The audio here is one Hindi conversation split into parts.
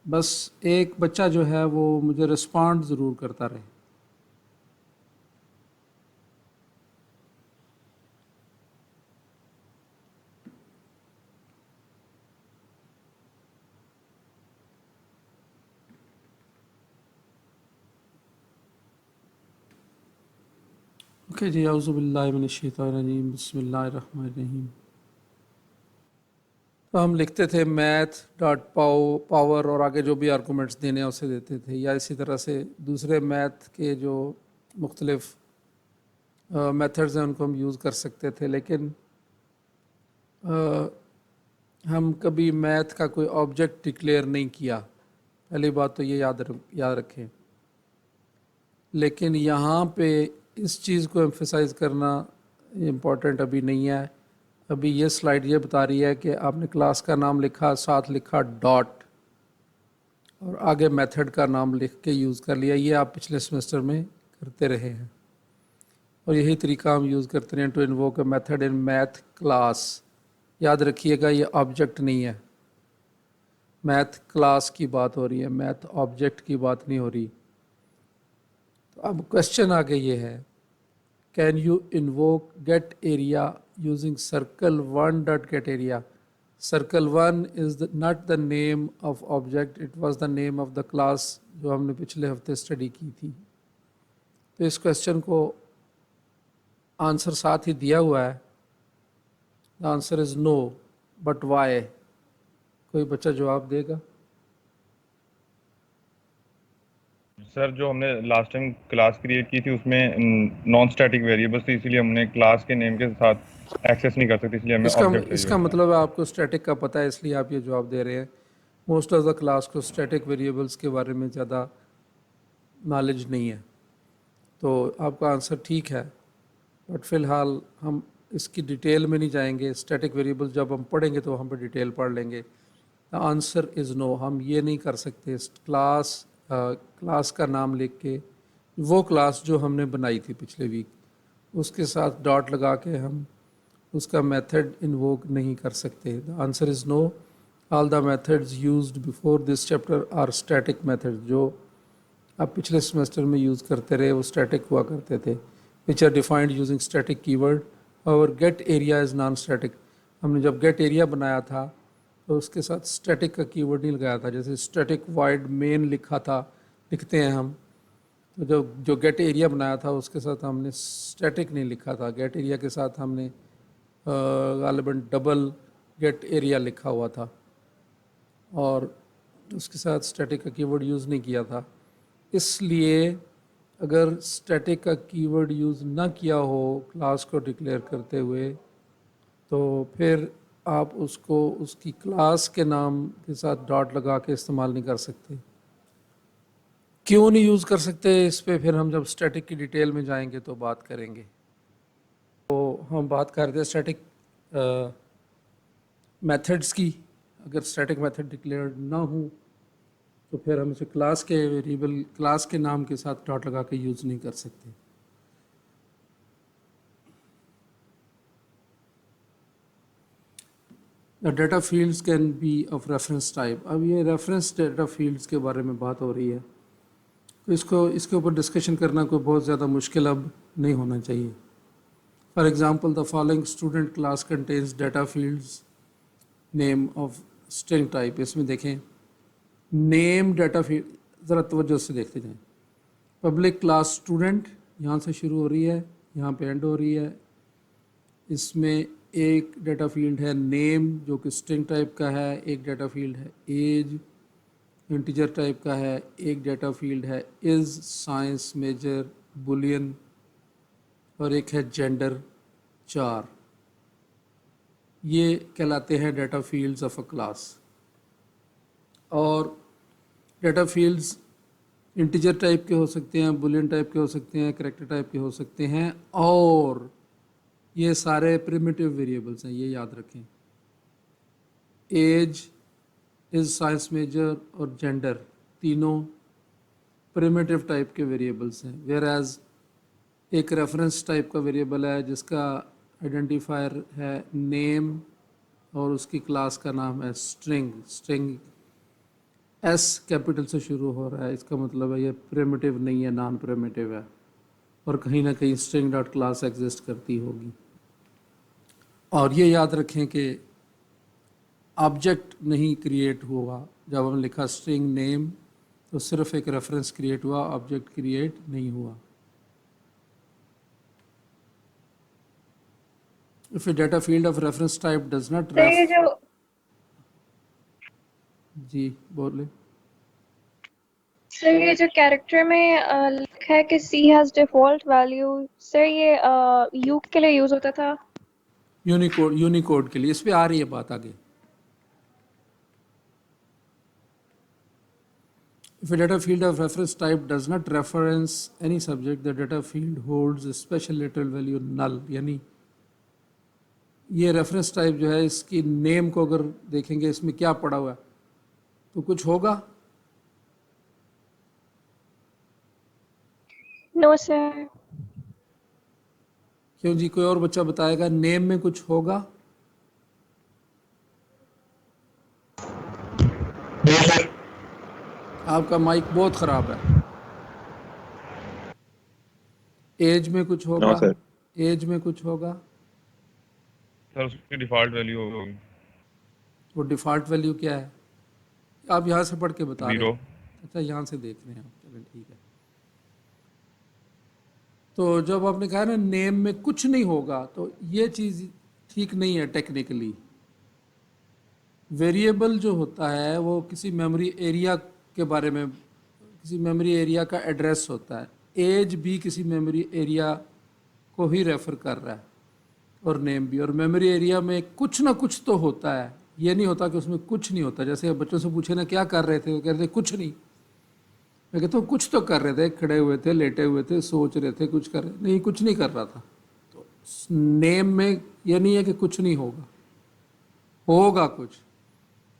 बस एक बच्चा जो है वो मुझे रिस्पॉन्ड ज़रूर करता रहे। ओके जी, औज़ुबिल्लाहि मिनश्शैतानिर्रजीम, बिस्मिल्लाहिर्रहमानिर्रहीम। तो हम लिखते थे मैथ डॉट पावर और आगे जो भी आर्गूमेंट्स देने हैं उसे देते थे, या इसी तरह से दूसरे मैथ के जो मुख्तलिफ मेथड्स हैं उनको हम यूज़ कर सकते थे। लेकिन हम कभी मैथ का कोई ऑब्जेक्ट डिक्लेयर नहीं किया, पहली बात तो ये याद रखें। लेकिन यहाँ पे इस चीज़ को एम्फेसाइज करना इम्पोर्टेंट अभी नहीं है। अभी ये स्लाइड ये बता रही है कि आपने क्लास का नाम लिखा, साथ लिखा डॉट और आगे मेथड का नाम लिख के यूज़ कर लिया। ये आप पिछले सेमेस्टर में करते रहे हैं और यही तरीका हम यूज़ करते रहे to invoke a method in math class. याद रखिएगा ये ऑब्जेक्ट नहीं है, मैथ क्लास की बात हो रही है, मैथ ऑब्जेक्ट की बात नहीं हो रही। तो अब क्वेश्चन आगे ये है, can you invoke get area using circle one dot get area. Circle one is not the name of object, it was the name of the class जो हमने पिछले हफ्ते स्टडी की थी। तो इस क्वेश्चन को आंसर साथ ही दिया हुआ है। The answer is no, but why? कोई बच्चा जवाब देगा? सर, जो हमने लास्ट टाइम क्लास क्रिएट की थी उसमें नॉन स्टैटिक वेरिएबल्स थी, इसीलिए हमने क्लास के नेम के साथ एक्सेस नहीं कर सकते, इसलिए हमें इसका ऑब्जेक्ट चाहिए इसका होता है। मतलब है आपको स्टैटिक का पता है, इसलिए आप ये जवाब दे रहे हैं। मोस्ट ऑफ द क्लास को स्टैटिक वेरिएबल्स के बारे में ज़्यादा नॉलेज नहीं है, तो आपका आंसर ठीक है। बट फ़िलहाल हम इसकी डिटेल में नहीं जाएंगे। स्टैटिक वेरिएबल जब हम पढ़ेंगे तो हम पे डिटेल पढ़ लेंगे। द आंसर इज़ नो, हम ये नहीं कर सकते क्लास का नाम लिख के वो क्लास जो हमने बनाई थी पिछले वीक उसके साथ डॉट लगा के हम उसका मेथड इन्वोक नहीं कर सकते। The answer is no, all the methods used before this chapter are static method. जो आप पिछले सेमेस्टर में यूज़ करते रहे वो स्टैटिक हुआ करते थे, which are defined using static keyword. और get area is non static. हमने जब गेट एरिया बनाया था तो उसके साथ स्टैटिक का कीवर्ड नहीं लगाया था। जैसे स्टैटिक वाइड मेन लिखा था, लिखते हैं हम, तो जो गेट एरिया बनाया था उसके साथ हमने स्टैटिक नहीं लिखा था। गेट एरिया के साथ हमने गालिबन डबल गेट एरिया लिखा हुआ था और उसके साथ स्टैटिक का कीवर्ड यूज़ नहीं किया था। इसलिए अगर स्टैटिक का कीवर्ड यूज़ ना किया हो क्लास को डिक्लेयर करते हुए तो फिर आप उसको उसकी क्लास के नाम के साथ डॉट लगा के इस्तेमाल नहीं कर सकते। क्यों नहीं यूज़ कर सकते, इस पे फिर हम जब स्टैटिक की डिटेल में जाएंगे तो बात करेंगे। तो हम बात कर रहे थे स्टैटिक मेथड्स की। अगर स्टैटिक मेथड डिक्लेयर्ड ना हो तो फिर हम इसे क्लास के वेरिएबल क्लास के नाम के साथ डॉट लगा के यूज़ नहीं कर सकते। The data fields can be of reference type. अब ये रेफरेंस डाटा फील्ड्स के बारे में बात हो रही है, तो इसके ऊपर डिस्कशन करना कोई बहुत ज़्यादा मुश्किल अब नहीं होना चाहिए। For example, the following student class contains data fields name of string type. इसमें देखें नेम डाटा फील्ड, ज़रा तवज्जो से देखते जाएं। पब्लिक क्लास स्टूडेंट यहाँ से शुरू हो रही है, यहाँ पे एंड हो रही है। इसमें एक डाटा फील्ड है नेम जो कि स्ट्रिंग टाइप का है, एक डाटा फील्ड है एज इंटीजर टाइप का है, एक डाटा फील्ड है इज़ साइंस मेजर बुलियन और एक है जेंडर 4। ये कहलाते हैं data fields of a class. और डाटा फील्ड्स इंटीजर टाइप के हो सकते हैं, बुलियन टाइप के हो सकते हैं, करैक्टर टाइप के हो सकते हैं, और ये सारे प्रिमिटिव वेरिएबल्स हैं, ये याद रखें। एज, इज साइंस मेजर और जेंडर तीनों प्रिमिटिव टाइप के वेरिएबल्स हैं। वेयर एज एक रेफरेंस टाइप का वेरिएबल है जिसका आइडेंटिफायर है नेम और उसकी क्लास का नाम है स्ट्रिंग। स्ट्रिंग एस कैपिटल से शुरू हो रहा है, इसका मतलब है ये प्रिमिटिव नहीं है, नॉन प्रिमिटिव है, और कहीं ना कहीं स्ट्रिंग डॉट क्लास एग्जिस्ट करती होगी। और ये याद रखें कि ऑब्जेक्ट नहीं क्रिएट हुआ। जब हमने लिखा स्ट्रिंग नेम तो सिर्फ एक रेफरेंस क्रिएट हुआ, ऑब्जेक्ट क्रिएट नहीं हुआ। If A data field of reference type does not sir ये जो जी बोले। सर ये जो कैरेक्टर में लिखा है कि सी हैज डिफॉल्ट वैल्यू, सर ये यू के लिए यूज होता था। यूनिकोड के लिए, इस पे आ रही है बात आगे। If a data field of reference type does not reference any subject, the data field holds a special literal value null। यानी ये रेफरेंस टाइप जो है, इसकी नेम को अगर देखेंगे इसमें क्या पड़ा हुआ है तो कुछ होगा। No sir. क्यों जी, कोई और बच्चा बताएगा नेम में कुछ होगा? आपका माइक बहुत खराब है। एज में कुछ होगा? No sir. एज में कुछ होगा? सर उसकी डिफॉल्ट वैल्यू होगी वो डिफ़ॉल्ट वैल्यू क्या है? आप यहाँ से पढ़ के बता रहे 0। हैं? अच्छा, यहाँ से देख रहे हैं आप, चलें ठीक है। तो जब आपने कहा ना नेम में कुछ नहीं होगा, तो ये चीज़ ठीक नहीं है टेक्निकली। वेरिएबल जो होता है वो किसी मेमोरी एरिया के बारे में, किसी मेमोरी एरिया का एड्रेस होता है। एज भी किसी मेमोरी एरिया को ही रेफ़र कर रहा है, और नेम भी। और मेमोरी एरिया में कुछ ना कुछ तो होता है, ये नहीं होता कि उसमें कुछ नहीं होता। जैसे बच्चों से पूछे ना क्या कर रहे थे, वो कह रहे थे कुछ नहीं। मैं कहता हूँ कुछ तो कर रहे थे, खड़े हुए थे, लेटे हुए थे, सोच रहे थे, कुछ कर रहे नहीं, कुछ नहीं कर रहा था। तो नेम में ये नहीं है कि कुछ नहीं होगा, होगा कुछ,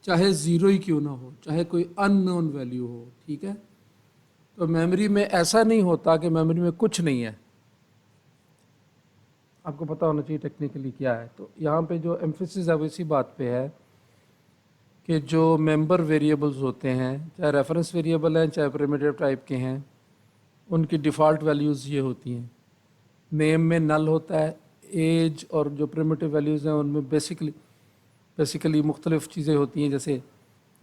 चाहे ज़ीरो ही क्यों ना हो, चाहे कोई अननोन वैल्यू हो, ठीक है। तो मेमोरी में ऐसा नहीं होता कि मेमोरी में कुछ नहीं है। आपको पता होना चाहिए टेक्निकली क्या है। तो यहाँ पे जो एम्फेसिस है वो इसी बात पे है कि जो मेंबर वेरिएबल्स होते हैं, चाहे रेफरेंस वेरिएबल हैं चाहे प्रिमिटिव टाइप के हैं, उनकी डिफ़ॉल्ट वैल्यूज़ ये होती हैं। नेम में नल होता है, एज और जो प्रिमिटिव वैल्यूज़ हैं उनमें बेसिकली मुख्तलिफ़ चीज़ें होती हैं। जैसे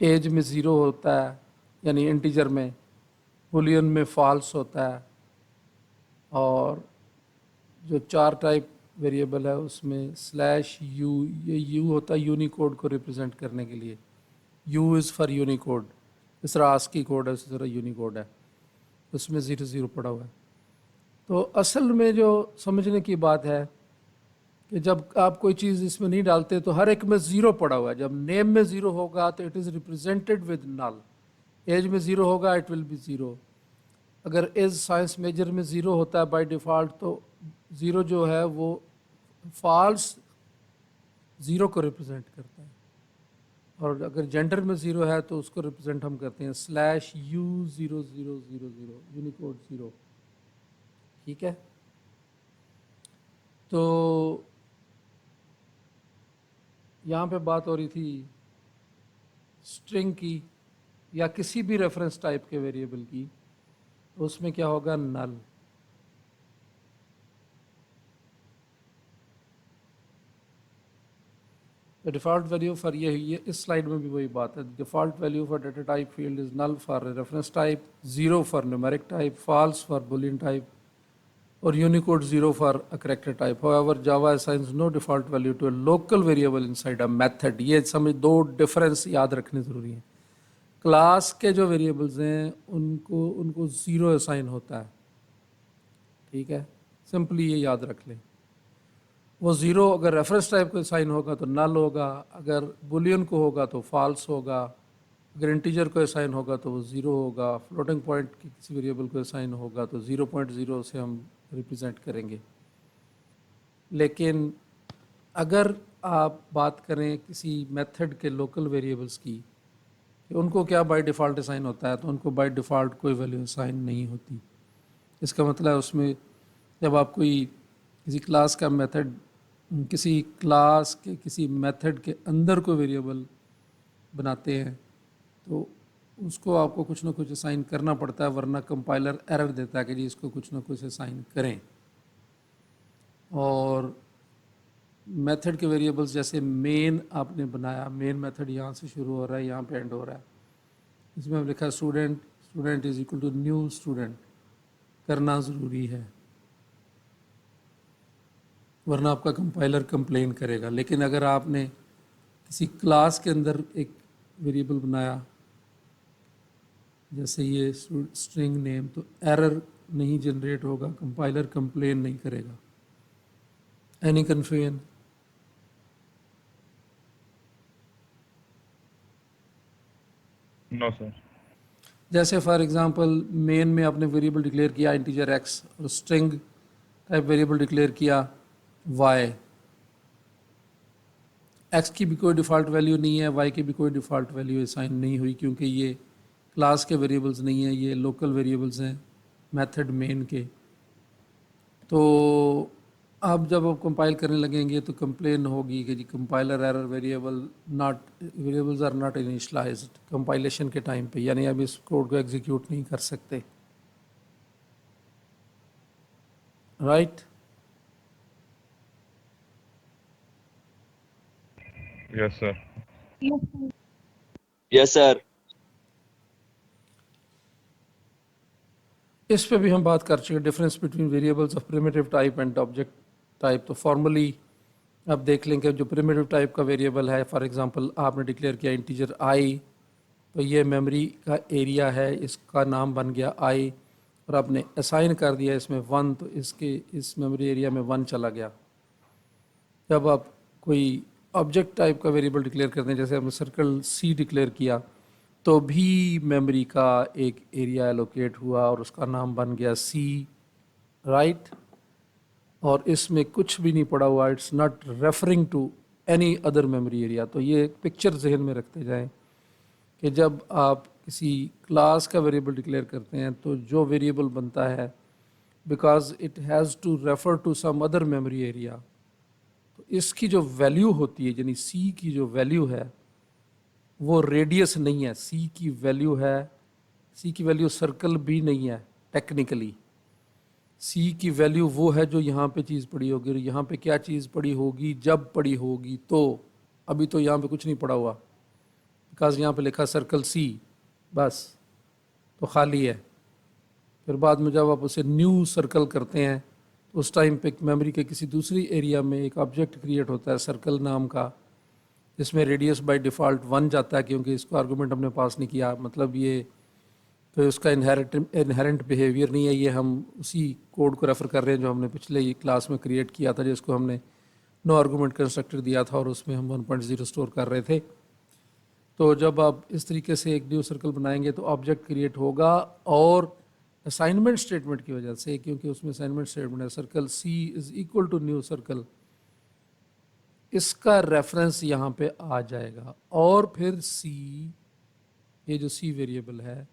एज में ज़ीरो होता है, यानी इंटीजर में, बुलियन में फॉल्स होता है, और जो 4 टाइप वेरिएबल है उसमें स्लैश यू, ये यू होता है यूनिकोड को रिप्रेजेंट करने के लिए। यू इज़ फॉर यूनिकोड, इस तरह आस्की कोड है, इस तरह यूनिकोड है, उसमें 0 पड़ा हुआ है। तो असल में जो समझने की बात है कि जब आप कोई चीज़ इसमें नहीं डालते तो हर एक में 0 पड़ा हुआ है। जब नेम में 0 होगा तो it is represented with null. Age में 0 होगा, इट विल बी 0। अगर एज साइंस मेजर में 0 होता है बाय डिफ़ॉल्ट, तो 0 जो है वो फॉल्स 0 को रिप्रेजेंट करता है। और अगर जेंडर में 0 है तो उसको रिप्रेजेंट हम करते हैं स्लैश यू 0000, यूनिकोड 0, ठीक है। तो यहाँ पे बात हो रही थी स्ट्रिंग की या किसी भी रेफरेंस टाइप के वेरिएबल की, तो उसमें क्या होगा, null. The default value for ये इस स्लाइड में भी वही बात है। Default value for data type field is null for reference type, 0 for numeric type, false for boolean type, और unicode 0 for a character type. However Java assigns no default value to a local variable inside a method. ये समझ, दो डिफरेंस याद रखने ज़रूरी हैं। क्लास के जो वेरिएबल्स हैं उनको 0 असाइन होता है, ठीक है। सिंपली ये याद रख लें, वो 0 अगर रेफरेंस टाइप को असाइन होगा तो नल होगा, अगर बुलियन को होगा तो फॉल्स होगा, अगर इंटीजर को असाइन होगा तो वो 0 होगा, फ्लोटिंग पॉइंट की किसी वेरिएबल को असाइन होगा तो 0.0 से हम रिप्रेजेंट करेंगे। लेकिन अगर आप बात करें किसी मेथड के लोकल वेरिएबल्स की कि उनको क्या बाय डिफ़ॉल्ट असाइन होता है, तो उनको बाय डिफ़ॉल्ट कोई वैल्यू असाइन नहीं होती। इसका मतलब है उसमें जब आप कोई किसी क्लास का मेथड, किसी क्लास के किसी मेथड के अंदर कोई वेरिएबल बनाते हैं तो उसको आपको कुछ ना कुछ असाइन करना पड़ता है, वरना कंपाइलर एरर देता है कि जी इसको कुछ ना कुछ असाइन करें। और मेथड के वेरिएबल्स जैसे मेन आपने बनाया, मेन मेथड यहाँ से शुरू हो रहा है, यहाँ पे एंड हो रहा है, इसमें हम लिखा student, student is equal to new student करना ज़रूरी है, वरना आपका कंपाइलर कंप्लेन करेगा। लेकिन अगर आपने किसी क्लास के अंदर एक वेरिएबल बनाया जैसे ये स्ट्रिंग नेम, तो एरर नहीं जनरेट होगा, कंपाइलर कंप्लेन नहीं करेगा। Any confusion? No sir. जैसे फॉर एग्जांपल मेन में आपने वेरिएबल डिक्लेयर किया इंटीजर एक्स और स्ट्रिंग टाइप वेरिएबल डिक्लेयर किया वाई। एक्स की भी कोई डिफ़ॉल्ट वैल्यू नहीं है, वाई की भी कोई डिफ़ॉल्ट वैल्यू असाइन नहीं हुई, क्योंकि ये क्लास के वेरिएबल्स नहीं हैं, ये लोकल वेरिएबल्स हैं मेथड मेन के। तो अब जब आप कंपाइल करने लगेंगे तो कंप्लेन होगी कि जी compiler error, variables are not initialized compilation के टाइम पे, यानी अब इस कोड को एग्जीक्यूट नहीं कर सकते, right? Yes sir. Yes sir. इस पे भी हम बात कर चुके, difference between variables of primitive type and object type. तो फॉर्मली अब देख लेंगे जो प्रिमिटिव टाइप का वेरिएबल है, फॉर एग्जांपल आपने डिक्लेयर किया इंटीजर आई, तो ये मेमोरी का एरिया है, इसका नाम बन गया आई, और आपने असाइन कर दिया इसमें 1, तो इस मेमोरी एरिया में 1 चला गया। जब आप कोई ऑब्जेक्ट टाइप का वेरिएबल डिक्लेयर करते हैं, जैसे हमने सर्कल सी डिक्लेयर किया, तो भी मेमोरी का एक एरिया एलोकेट हुआ और उसका नाम बन गया सी, राइट? और इसमें कुछ भी नहीं पड़ा हुआ, it's not referring to any other memory area. तो ये पिक्चर जहन में रखते जाएं कि जब आप किसी क्लास का वेरिएबल डिक्लेयर करते हैं तो जो वेरिएबल बनता है, because it has to refer to some other memory area, तो इसकी जो वैल्यू होती है, यानी सी की जो वैल्यू है वो रेडियस नहीं है, सी की वैल्यू है, सी की वैल्यू सर्कल भी नहीं है टेक्निकली। सी की वैल्यू वो है जो यहाँ पे चीज़ पड़ी होगी, और यहाँ पे क्या चीज़ पड़ी होगी जब पड़ी होगी। तो अभी तो यहाँ पे कुछ नहीं पड़ा हुआ, बिकॉज यहाँ पे लिखा सर्कल सी, बस तो खाली है। फिर बाद में जब आप उसे न्यू सर्कल करते हैं तो उस टाइम पे मेमोरी के किसी दूसरी एरिया में एक ऑब्जेक्ट क्रिएट होता है सर्कल नाम का, जिसमें रेडियस बाय डिफ़ॉल्ट 1 जाता है, क्योंकि इसको आर्गूमेंट हमने पास नहीं किया। मतलब ये तो इसका इनहेरेंट बिहेवियर नहीं है, ये हम उसी कोड को रेफ़र कर रहे हैं जो हमने पिछले क्लास में क्रिएट किया था, जिसको हमने नो आर्गूमेंट कंस्ट्रक्टर दिया था और उसमें हम 1.0 स्टोर कर रहे थे। तो जब आप इस तरीके से एक न्यू सर्कल बनाएंगे तो ऑब्जेक्ट क्रिएट होगा, और असाइनमेंट स्टेटमेंट की वजह से, क्योंकि उसमें असाइनमेंट स्टेटमेंट है circle C is equal to new circle, इसका रेफरेंस यहाँ पे आ जाएगा। और फिर सी, ये जो सी वेरिएबल है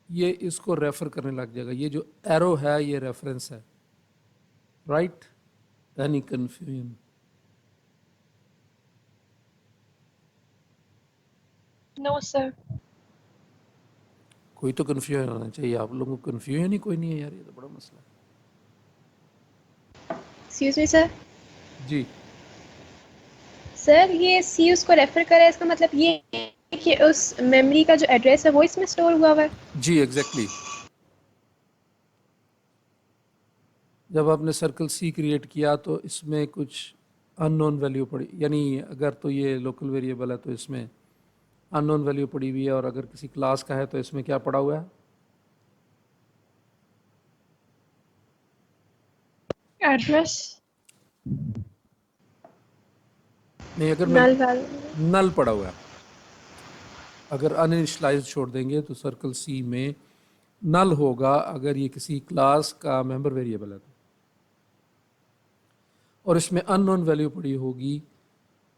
ये इसको रेफर करने लग जाएगा, ये जो एरो है ये रेफरेंस है, right? Any confusion? No, sir. कोई तो कन्फ्यूजन होना चाहिए, आप लोगों को कन्फ्यूजन ही कोई नहीं है यार, ये तो बड़ा मसला है। Excuse me, sir. जी, सर ये सी उसको रेफर करा है, इसका मतलब ये है कि उस मेमोरी का जो एड्रेस है वो इसमें स्टोर हुआ हुआ है। जी एग्जैक्टली। जब आपने सर्कल सी क्रिएट किया तो इसमें कुछ अननोन वैल्यू पड़ी, यानी अगर तो ये लोकल वेरिएबल है तो इसमें अननोन वैल्यू पड़ी हुई है, और अगर किसी क्लास का है तो इसमें क्या पड़ा हुआ है? Address. नहीं, अगर नल वैल्यू। नल पड़ा हुआ है, अगर अनइनिशियलाइज्ड छोड़ देंगे तो सर्कल सी में नल होगा अगर ये किसी क्लास का मेंबर वेरिएबल है तो। और इसमें अननोन वैल्यू पड़ी होगी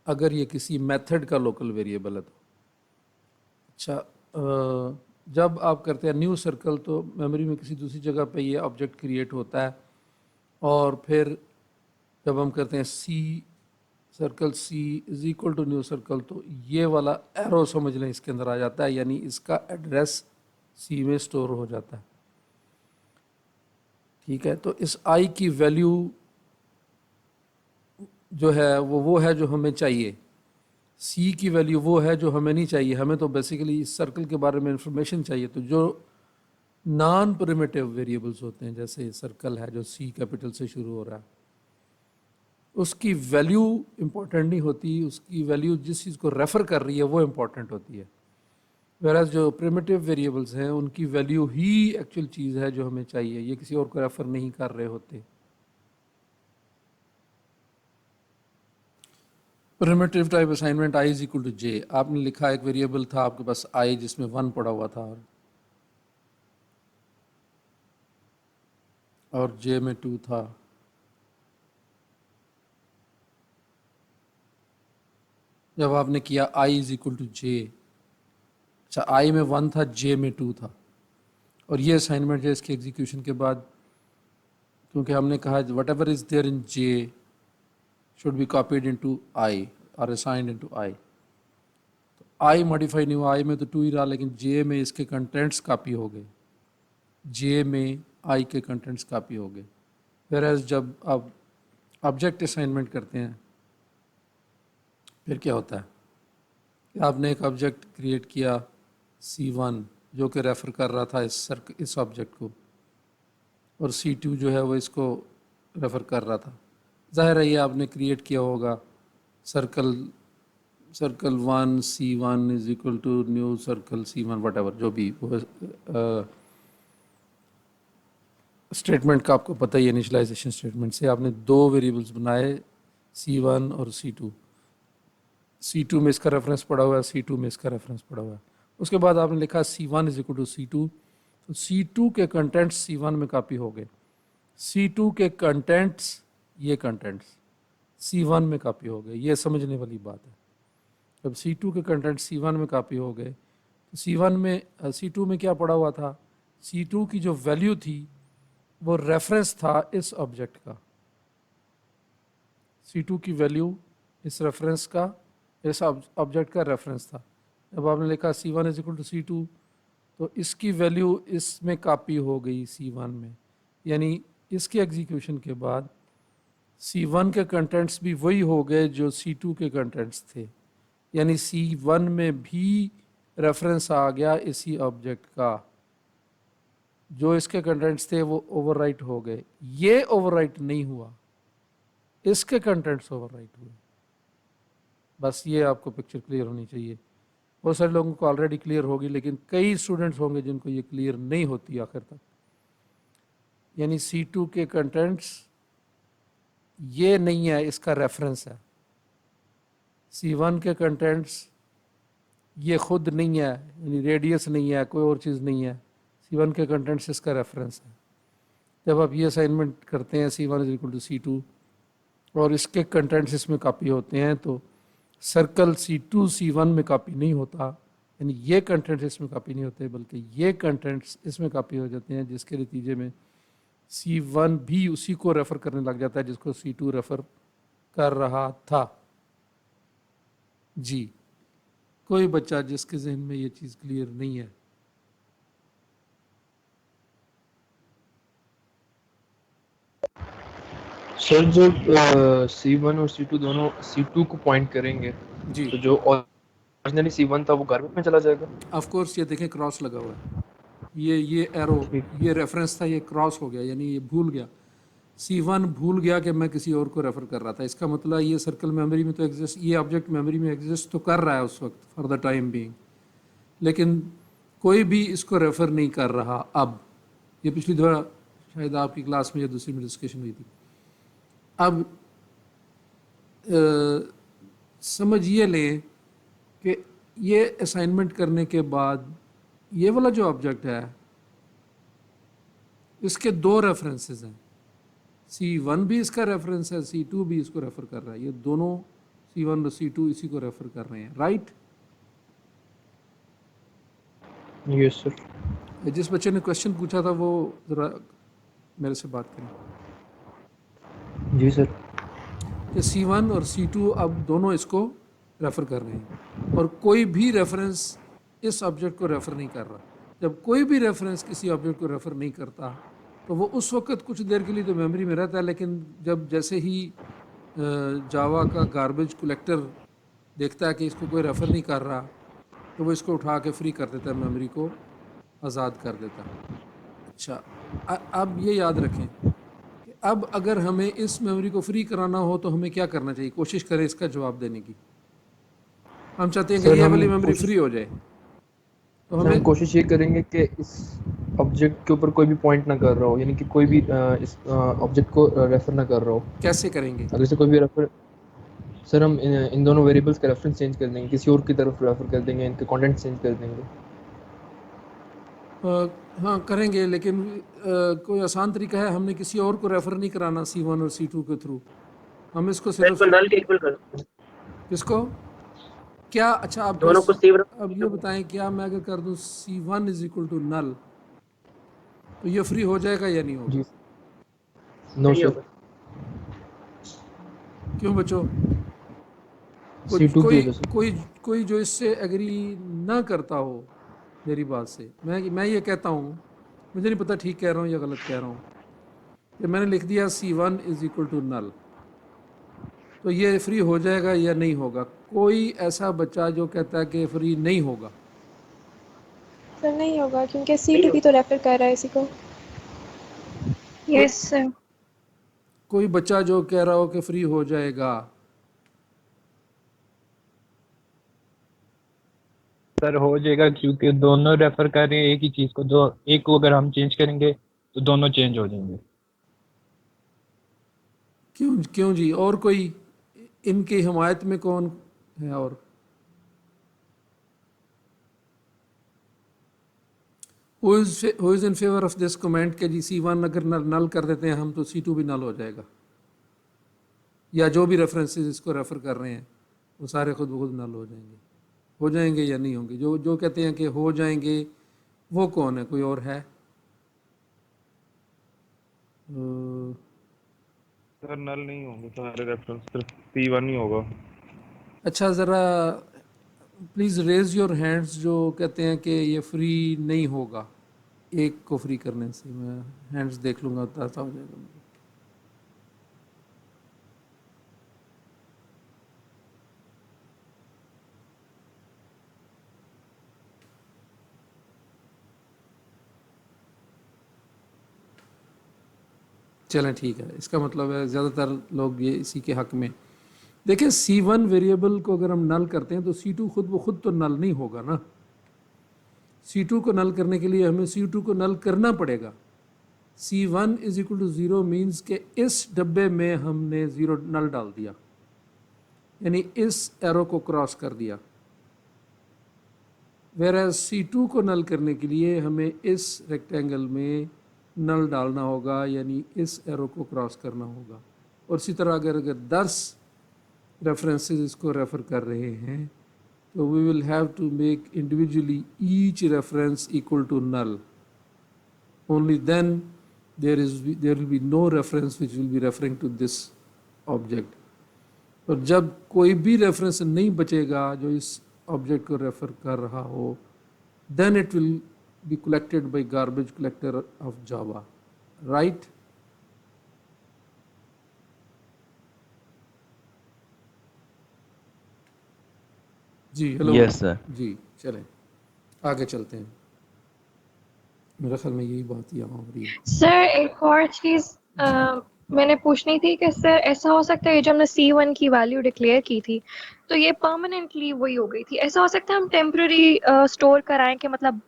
अगर ये किसी मेथड का लोकल वेरिएबल है तो। अच्छा, जब आप करते हैं न्यू सर्कल तो मेमोरी में किसी दूसरी जगह पे ये ऑब्जेक्ट क्रिएट होता है, और फिर जब हम करते हैं c circle c is equal to new circle, तो ये वाला एरो समझ लें इसके अंदर आ जाता है, यानी इसका एड्रेस सी में स्टोर हो जाता है। ठीक है, तो इस आई की वैल्यू जो है वो है जो हमें चाहिए, सी की वैल्यू वो है जो हमें नहीं चाहिए। हमें तो बेसिकली इस सर्कल के बारे में इंफॉर्मेशन चाहिए। तो जो नॉन प्रिमिटिव वेरिएबल्स होते हैं, जैसे सर्कल है जो सी कैपिटल से शुरू हो रहा है, उसकी वैल्यू इंपॉर्टेंट नहीं होती, उसकी वैल्यू जिस चीज़ को रेफ़र कर रही है वो इंपॉर्टेंट होती है। वेराज जो प्रिमिटिव वेरिएबल्स हैं उनकी वैल्यू ही एक्चुअल चीज़ है जो हमें चाहिए, ये किसी और को रेफ़र नहीं कर रहे होते। Primitive type assignment i is equal to j, आपने लिखा एक वेरिएबल था आपके पास आई जिसमें 1 पड़ा हुआ था और जे में 2 था। जब आपने किया आई इज इक्वल टू जे, अच्छा आई में 1 था, जे में 2 था, और ये असाइनमेंट है इसके एग्जीक्यूशन के बाद, क्योंकि हमने कहा whatever is there in J should be copied into I और असाइंड इनटू आई। तो आई मॉडिफाई नहीं हुआ, आई में तो 2 ही रहा, लेकिन जे में इसके कंटेंट्स कॉपी हो गए, जे में आई के कंटेंट्स कॉपी हो गए। वेराज जब आप ऑब्जेक्ट असाइनमेंट करते हैं फिर क्या होता है कि आपने एक ऑब्जेक्ट क्रिएट किया C1 जो कि रेफ़र कर रहा था इस ऑब्जेक्ट को, और C2 जो है वो इसको रेफ़र कर रहा था। ज़ाहिर है ये आपने क्रिएट किया होगा circle 1 C1 is equal to new circle C1 whatever, जो भी वो स्टेटमेंट का आपको पता ही है। इनिशियलाइजेशन स्टेटमेंट से आपने 2 वेरिएबल्स बनाए C1 और C2। C2 में इसका रेफरेंस पड़ा हुआ है, C2 में इसका रेफरेंस पड़ा हुआ है। उसके बाद आपने लिखा C1 is equal to C2, तो C2 के कंटेंट्स C1 में कॉपी हो गए, C2 के कंटेंट्स ये कंटेंट्स C1 में कॉपी हो गए। ये समझने वाली बात है। जब C2 के कंटेंट्स C1 में कॉपी हो गए तो C2 में क्या पड़ा हुआ था, C2 की जो वैल्यू थी वो रेफरेंस था इस ऑब्जेक्ट का, C2 की वैल्यू इस रेफरेंस का, इस ऑब्जेक्ट का रेफरेंस था। जब आपने लिखा C1 is equal to C2 तो इसकी वैल्यू इसमें कॉपी हो गई C1 में, यानी इसके एग्जीक्यूशन के बाद C1 के कंटेंट्स भी वही हो गए जो C2 के कंटेंट्स थे, यानी C1 में भी रेफरेंस आ गया इसी ऑब्जेक्ट का, जो इसके कंटेंट्स थे वो ओवरराइट हो गए। ये ओवरराइट नहीं हुआ, इसके कंटेंट्स ओवरराइट हुए। बस ये आपको पिक्चर क्लियर होनी चाहिए। बहुत सारे लोगों को ऑलरेडी क्लियर होगी, लेकिन कई स्टूडेंट्स होंगे जिनको ये क्लियर नहीं होती आखिर तक। यानी C2 के कंटेंट्स ये नहीं है, इसका रेफरेंस है। C1 के कंटेंट्स ये खुद नहीं है, यानी रेडियस नहीं है, कोई और चीज़ नहीं है। C1 के कंटेंट्स इसका रेफरेंस है। जब आप ये असाइनमेंट करते हैं C1 is equal to C2 और इसके कंटेंट्स इसमें कॉपी होते हैं, तो सर्कल C2 C1 में कॉपी नहीं होता, यानी ये कंटेंट्स इसमें कॉपी नहीं होते, बल्कि ये कंटेंट्स इसमें कॉपी हो जाते हैं, जिसके नतीजे में C1 भी उसी को रेफ़र करने लग जाता है जिसको C2 रेफ़र कर रहा था। जी, कोई बच्चा जिसके जहन में ये चीज़ क्लियर नहीं है? सर जो C1 और C2 दोनों C2 को पॉइंट करेंगे जी, तो जो ओरिजिनली C1 था वो गार्बेज में चला जाएगा। Of course. ये देखें क्रॉस लगा हुआ है, ये एरो, ये रेफरेंस था, ये क्रॉस हो गया, यानी ये भूल गया। C1 भूल गया कि मैं किसी और को रेफ़र कर रहा था। इसका मतलब ये सर्कल मेमोरी में तो एग्जिस्ट, ये ऑब्जेक्ट मेमोरी में एग्जिस्ट तो कर रहा है उस वक्त फॉर द टाइम बीइंग, लेकिन कोई भी इसको रेफ़र नहीं कर रहा। अब ये पिछली दफ़ा शायद आपकी क्लास में या दूसरी में डिस्कशन हुई थी। अब समझिए लें कि ये असाइनमेंट करने के बाद ये वाला जो ऑब्जेक्ट है इसके 2 रेफरेंसेस हैं। C1 भी इसका रेफरेंस है, C2 भी इसको रेफ़र कर रहा है। ये दोनों C1 और C2 इसी को रेफ़र कर रहे हैं, राइट? Yes sir. जिस बच्चे ने क्वेश्चन पूछा था वो ज़रा मेरे से बात करें। जी सर। कि C1 और C2 अब दोनों इसको रेफ़र कर रहे हैं और कोई भी रेफरेंस इस ऑब्जेक्ट को रेफ़र नहीं कर रहा। जब कोई भी रेफरेंस किसी ऑब्जेक्ट को रेफ़र नहीं करता तो वो उस वक्त कुछ देर के लिए तो मेमोरी में रहता है, लेकिन जब जैसे ही जावा का गार्बेज कलेक्टर देखता है कि इसको कोई रेफ़र नहीं कर रहा तो वो इसको उठा के फ्री कर देता है, मेमोरी को आज़ाद कर देता है। अच्छा, अब ये याद रखें कि अब अगर हमें इस मेमोरी को फ्री कराना हो तो हमें क्या करना चाहिए? कोशिश करें इसका जवाब देने की। हम चाहते हैं कि सर ये हम वाली मेमोरी कोशिश फ्री हो जाए, तो हम हमें कोशिश ये करेंगे कि इस ऑब्जेक्ट के ऊपर कोई भी पॉइंट ना कर रहा हो, यानी कि कोई भी इस ऑब्जेक्ट को रेफर ना कर रहा हो। कैसे करेंगे? अगर से कोई भी रेफर, सर हम इन दोनों वेरिएबल्स का रेफरेंस चेंज कर देंगे, किसी और की तरफ रेफर कर देंगे, इनके कंटेंट चेंज कर देंगे। हाँ करेंगे, लेकिन कोई आसान तरीका है? हमने किसी और को रेफ़र नहीं कराना C1 और C2 के थ्रू, हम इसको सिर्फ नल के इक्वल कर दो। किसको क्या? अच्छा, आप दोनों को C1 अब ये बताएं, क्या मैं अगर कर दूं C1 इज इक्वल टू नल तो ये फ्री हो जाएगा या नहीं होगा? जी नो फ्री सर, होगा। क्यों बच्चों? C2 की कोई वजह से। कोई कोई जो इससे एग्री ना करता हो मेरी बात से, मैं ये कहता हूँ, मुझे नहीं पता ठीक कह रहा हूँ या गलत कह रहा हूँ, कि मैंने लिख दिया C1 इज इक्वल टू नल तो ये फ्री हो जाएगा या नहीं होगा? कोई ऐसा बच्चा जो कहता है कि फ्री नहीं होगा? सर नहीं होगा क्योंकि C2 भी तो रेफर कर रहा है इसी को। Yes sir. कोई बच्चा जो कह रहा हो कि फ्री हो जाएगा? सर हो जाएगा क्योंकि दोनों रेफर कर रहे हैं एक ही चीज को, जो एक को अगर हम चेंज करेंगे तो दोनों चेंज हो जाएंगे। क्यों क्यों जी? और कोई इनकी हिमायत में कौन है? और who is in favour of this comment के जी C1 अगर नल कर देते हैं हम तो C2 भी नल हो जाएगा, या जो भी रेफरेंसेस इसको रेफर कर रहे हैं वो सारे खुद ब खुद नल हो जाएंगे या नहीं होंगे? जो जो कहते हैं कि हो जाएंगे वो कौन है? कोई और है? सर नल नहीं होंगे सारे रेफरेंस, सिर्फ C1 ही होगा। अच्छा, ज़रा प्लीज़ रेज योर हैंड्स जो कहते हैं कि ये फ्री नहीं होगा। एक को फ्री करने से मैं हैंड्स देख लूँगा तो ऐसा हो जाएगा मुझे। चलें ठीक है, इसका मतलब है ज़्यादातर लोग ये इसी के हक़ में। देखिए C1 वेरिएबल को अगर हम नल करते हैं तो C2 खुद ब खुद तो नल नहीं होगा ना। C2 को नल करने के लिए हमें C2 को नल करना पड़ेगा। C1 is equal to 0 means के इस डब्बे में हमने 0 नल डाल दिया, यानी इस एरो को क्रॉस कर दिया। वेयर C2 को नल करने के लिए हमें इस रेक्टेंगल में नल डालना होगा, यानी इस एरो को क्रॉस करना होगा। और इसी तरह अगर 10 रेफरेंसेस इसको रेफ़र कर रहे हैं तो we will have to make individually each reference equal to null. Only then there will be no reference which will be referring to this object। और जब कोई भी रेफरेंस नहीं बचेगा जो इस ऑब्जेक्ट को रेफ़र कर रहा हो, then it will be collected by garbage collector of Java, right? जी हेलो। Yes sir. जी चलें आगे चलते हैं, मेरे ख्याल में यही बात यहाँ हो रही है। सर एक और चीज़ मैंने पूछनी थी कि सर ऐसा हो सकता है जो हमने C1 की वैल्यू डिक्लेयर की थी तो ये परमानेंटली वही हो गई थी, ऐसा हो सकता है हम टेम्पररी स्टोर कराएं कि मतलब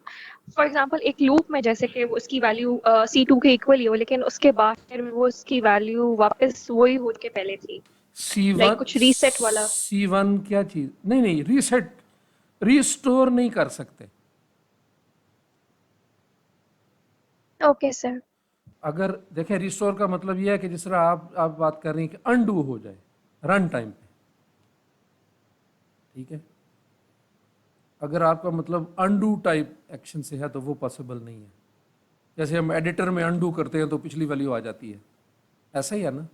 फॉर एग्जांपल एक लूप में जैसे कि उसकी वैल्यू C2 के इक्वल ही हो लेकिन उसके बाद फिर वो उसकी वैल्यू वापस वही हो के पहले थी, C1 कुछ रीसेट वाला। C1 क्या चीज़? नहीं रीसेट रीस्टोर नहीं कर सकते। Okay sir. अगर देखें रिस्टोर का मतलब यह है कि जिस तरह आप बात कर रही हैं कि अनडू हो जाए रन टाइम पे, ठीक है। अगर आपका मतलब अनडू टाइप एक्शन से है तो वो पॉसिबल नहीं है। जैसे हम एडिटर में अनडू करते हैं तो पिछली वैल्यू आ जाती है, ऐसा ही है ना।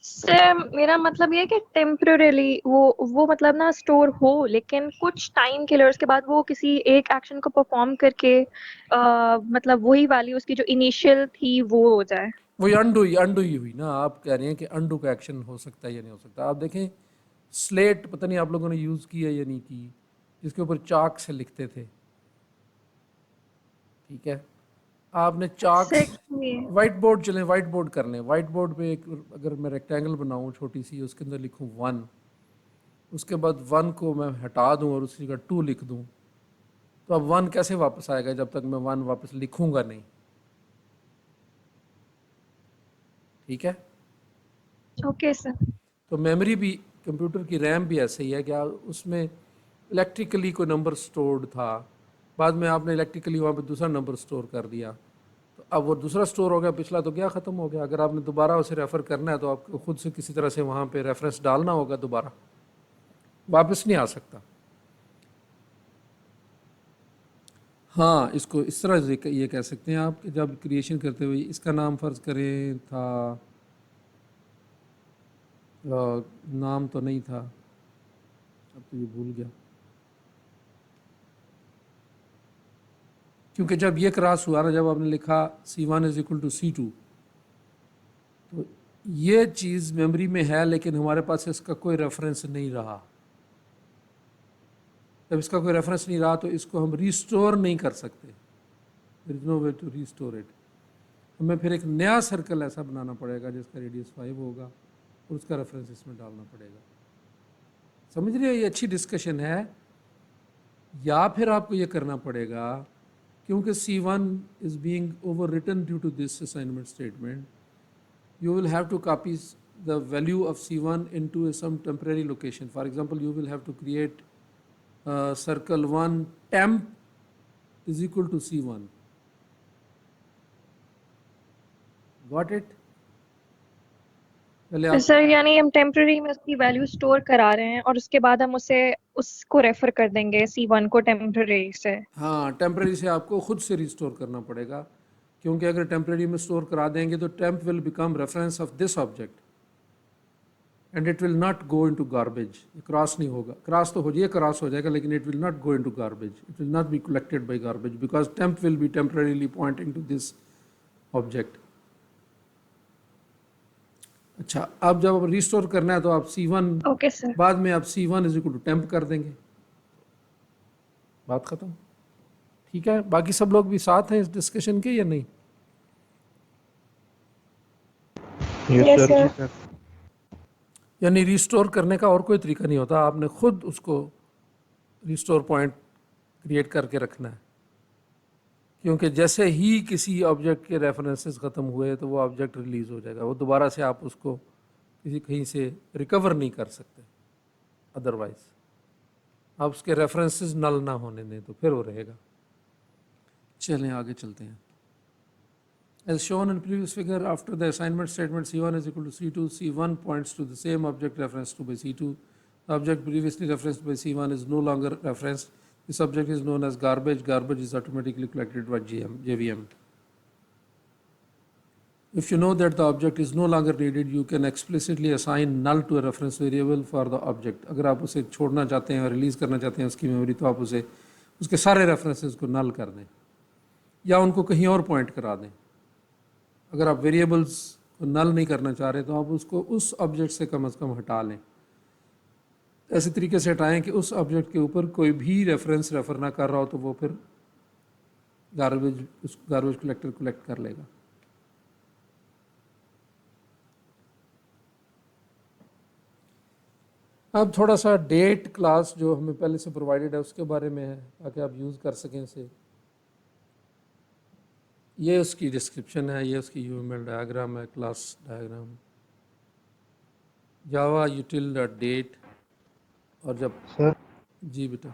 सर मेरा मतलब ये है कि टेम्पररीली वो मतलब ना स्टोर हो, लेकिन कुछ टाइम के लिए, उसके बाद वो किसी एक एक्शन को परफॉर्म करके मतलब वही वैल्यू उसकी जो इनिशियल थी वो हो जाए। वही अंडू ही हुई ना। आप कह रहे हैं कि अंडू का एक्शन हो सकता है या नहीं हो सकता। आप देखें स्लेट, पता नहीं आप लोगों ने यूज़ की है या नहीं की, जिसके ऊपर चाक से लिखते थे, ठीक है। आपने चाक, एग्जैक्टली। वाइट बोर्ड, चलें वाइट बोर्ड कर लें। वाइट बोर्ड पे एक अगर मैं रेक्टेंगल बनाऊं छोटी सी, उसके अंदर लिखूं 1, उसके बाद 1 को मैं हटा दूं और उसी जगह 2 लिख दूं, तो अब 1 कैसे वापस आएगा जब तक मैं 1 वापस लिखूंगा नहीं, ठीक है। Okay sir. तो मेमोरी भी, कंप्यूटर की रैम भी ऐसे ही है कि उसमें इलेक्ट्रिकली कोई नंबर स्टोर्ड था, बाद में आपने इलेक्ट्रिकली वहाँ पे दूसरा नंबर स्टोर कर दिया, तो अब वो दूसरा स्टोर हो गया, पिछला तो गया, ख़त्म हो गया। अगर आपने दोबारा उसे रेफ़र करना है तो आपको खुद से किसी तरह से वहाँ पे रेफरेंस डालना होगा, दोबारा वापस नहीं आ सकता। हाँ, इसको इस तरह से ये कह सकते हैं आप कि जब क्रिएशन करते हुए इसका नाम फ़र्ज़ करें था, नाम तो नहीं था, अब तो ये भूल गया, क्योंकि जब ये क्रॉस हुआ ना, जब आपने लिखा C1 is equal to C2, तो ये चीज़ मेमोरी में है लेकिन हमारे पास इसका कोई रेफरेंस नहीं रहा। जब इसका कोई रेफरेंस नहीं रहा तो इसको हम रीस्टोर नहीं कर सकते, there is no way to restore it. हमें फिर एक नया सर्कल ऐसा बनाना पड़ेगा जिसका रेडियस 5 होगा और उसका रेफरेंस इसमें डालना पड़ेगा। समझ रहे हो, ये अच्छी डिस्कशन है। या फिर आपको ये करना पड़ेगा, क्योंकि C1 is being overwritten due to this assignment statement, you will have to copy the value of C1 into some temporary location. For example, you will have to create circle 1 temp is equal to C1. Got it? पहले आप, सर यानी हम टेम्पररी में उसकी वैल्यू स्टोर करा रहे हैं और उसके बाद हम उसको रेफर कर देंगे C1 को टेम्पररी से। हाँ, टेम्परेरी से आपको खुद से रिस्टोर करना पड़ेगा, क्योंकि अगर टेम्परेरी में स्टोर करा देंगे तो temp will become reference of this object and it will not go into garbage. Cross नहीं होगा, क्रॉस तो हो जाए, क्रॉस हो जाएगा, लेकिन it will not go into garbage, it will not be collected by garbage because temp will be temporarily pointing to this object. अच्छा, अब जब रिस्टोर करना है तो आप C1, ओके सर। बाद में आप C1 is equal to temp कर देंगे, बात खत्म, ठीक है। बाकी सब लोग भी साथ हैं इस डिस्कशन के या नहीं? Yes sir. यानी रिस्टोर करने का और कोई तरीका नहीं होता, आपने खुद उसको रिस्टोर पॉइंट क्रिएट करके रखना है, क्योंकि जैसे ही किसी ऑब्जेक्ट के रेफरेंसेस ख़त्म हुए तो वो ऑब्जेक्ट रिलीज़ हो जाएगा, वो दोबारा से आप उसको किसी कहीं से रिकवर नहीं कर सकते। अदरवाइज आप उसके रेफरेंसेस नल ना होने दें तो फिर वो रहेगा। चलें आगे चलते हैं। As shown in previous figure, after the assignment statement C1 is equal to C2, C1 points to the same object referenced to by C2. The object previously referenced by C1 is no longer referenced. This object is known as garbage. Garbage is automatically collected by JVM. If you know that the object is no longer needed, you can explicitly assign null to a reference variable for the object. अगर आप उसे छोड़ना चाहते हैं और रिलीज़ करना चाहते हैं उसकी मेमोरी, तो आप उसे उसके सारे रेफरेंसेस को नल कर दें या उनको कहीं और पॉइंट करा दें। अगर आप वेरिएबल्स को नल नहीं करना चाह रहे तो आप उसको उस ऑब्जेक्ट से कम हटा लें। ऐसे तरीके से हटाएं कि उस ऑब्जेक्ट के ऊपर कोई भी रेफरेंस रेफर ना कर रहा हो, तो वो फिर गार्बेज कलेक्टर कलेक्ट कर लेगा। अब थोड़ा सा डेट क्लास जो हमें पहले से प्रोवाइडेड है उसके बारे में है, ताकि आप यूज़ कर सकें इसे। ये उसकी डिस्क्रिप्शन है, ये उसकी यूएमएल डायग्राम है, क्लास डायग्राम, जावा यूटिल डेट। और जब सर जी बेटा,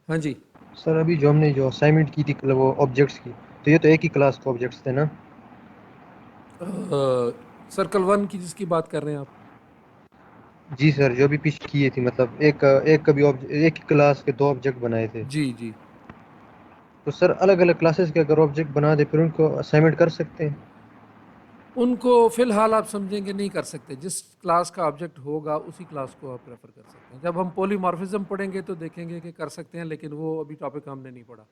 हाँ जी सर अभी जो हमने जो असाइनमेंट की थी वो ऑब्जेक्ट्स की, तो ये तो एक ही क्लास के ऑब्जेक्ट्स थे ना? सर्कल 1 की जिसकी बात कर रहे हैं आप? जी सर, जो भी पिछली की थी, मतलब एक एक ही क्लास के दो ऑब्जेक्ट बनाए थे। जी जी। तो सर अलग अलग क्लासेस के अगर ऑब्जेक्ट बना दे फिर उनको असाइनमेंट कर सकते हैं? उनको फ़िलहाल आप समझेंगे नहीं कर सकते। जिस क्लास का ऑब्जेक्ट होगा उसी क्लास को आप रेफ़र कर सकते हैं। जब हम पॉलीमॉर्फिज्म पढ़ेंगे तो देखेंगे कि कर सकते हैं, लेकिन वो अभी टॉपिक हमने नहीं पढ़ा।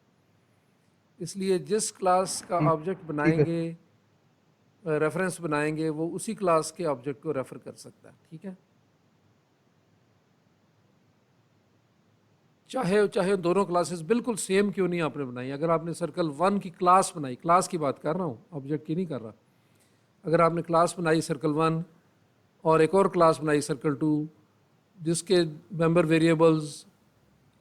इसलिए जिस क्लास का ठीक ऑब्जेक्ट ठीक है। बनाएंगे, रेफरेंस बनाएंगे, वो उसी क्लास के ऑब्जेक्ट को रेफ़र कर सकता है। ठीक है, चाहे चाहे दोनों क्लासेस बिल्कुल सेम क्यों नहीं आपने बनाई। अगर आपने सर्कल 1 की क्लास बनाई, क्लास की बात कर रहा हूँ, ऑब्जेक्ट की नहीं कर रहा। अगर आपने क्लास बनाई सर्कल 1 और एक और क्लास बनाई सर्कल 2, जिसके मेंबर वेरिएबल्स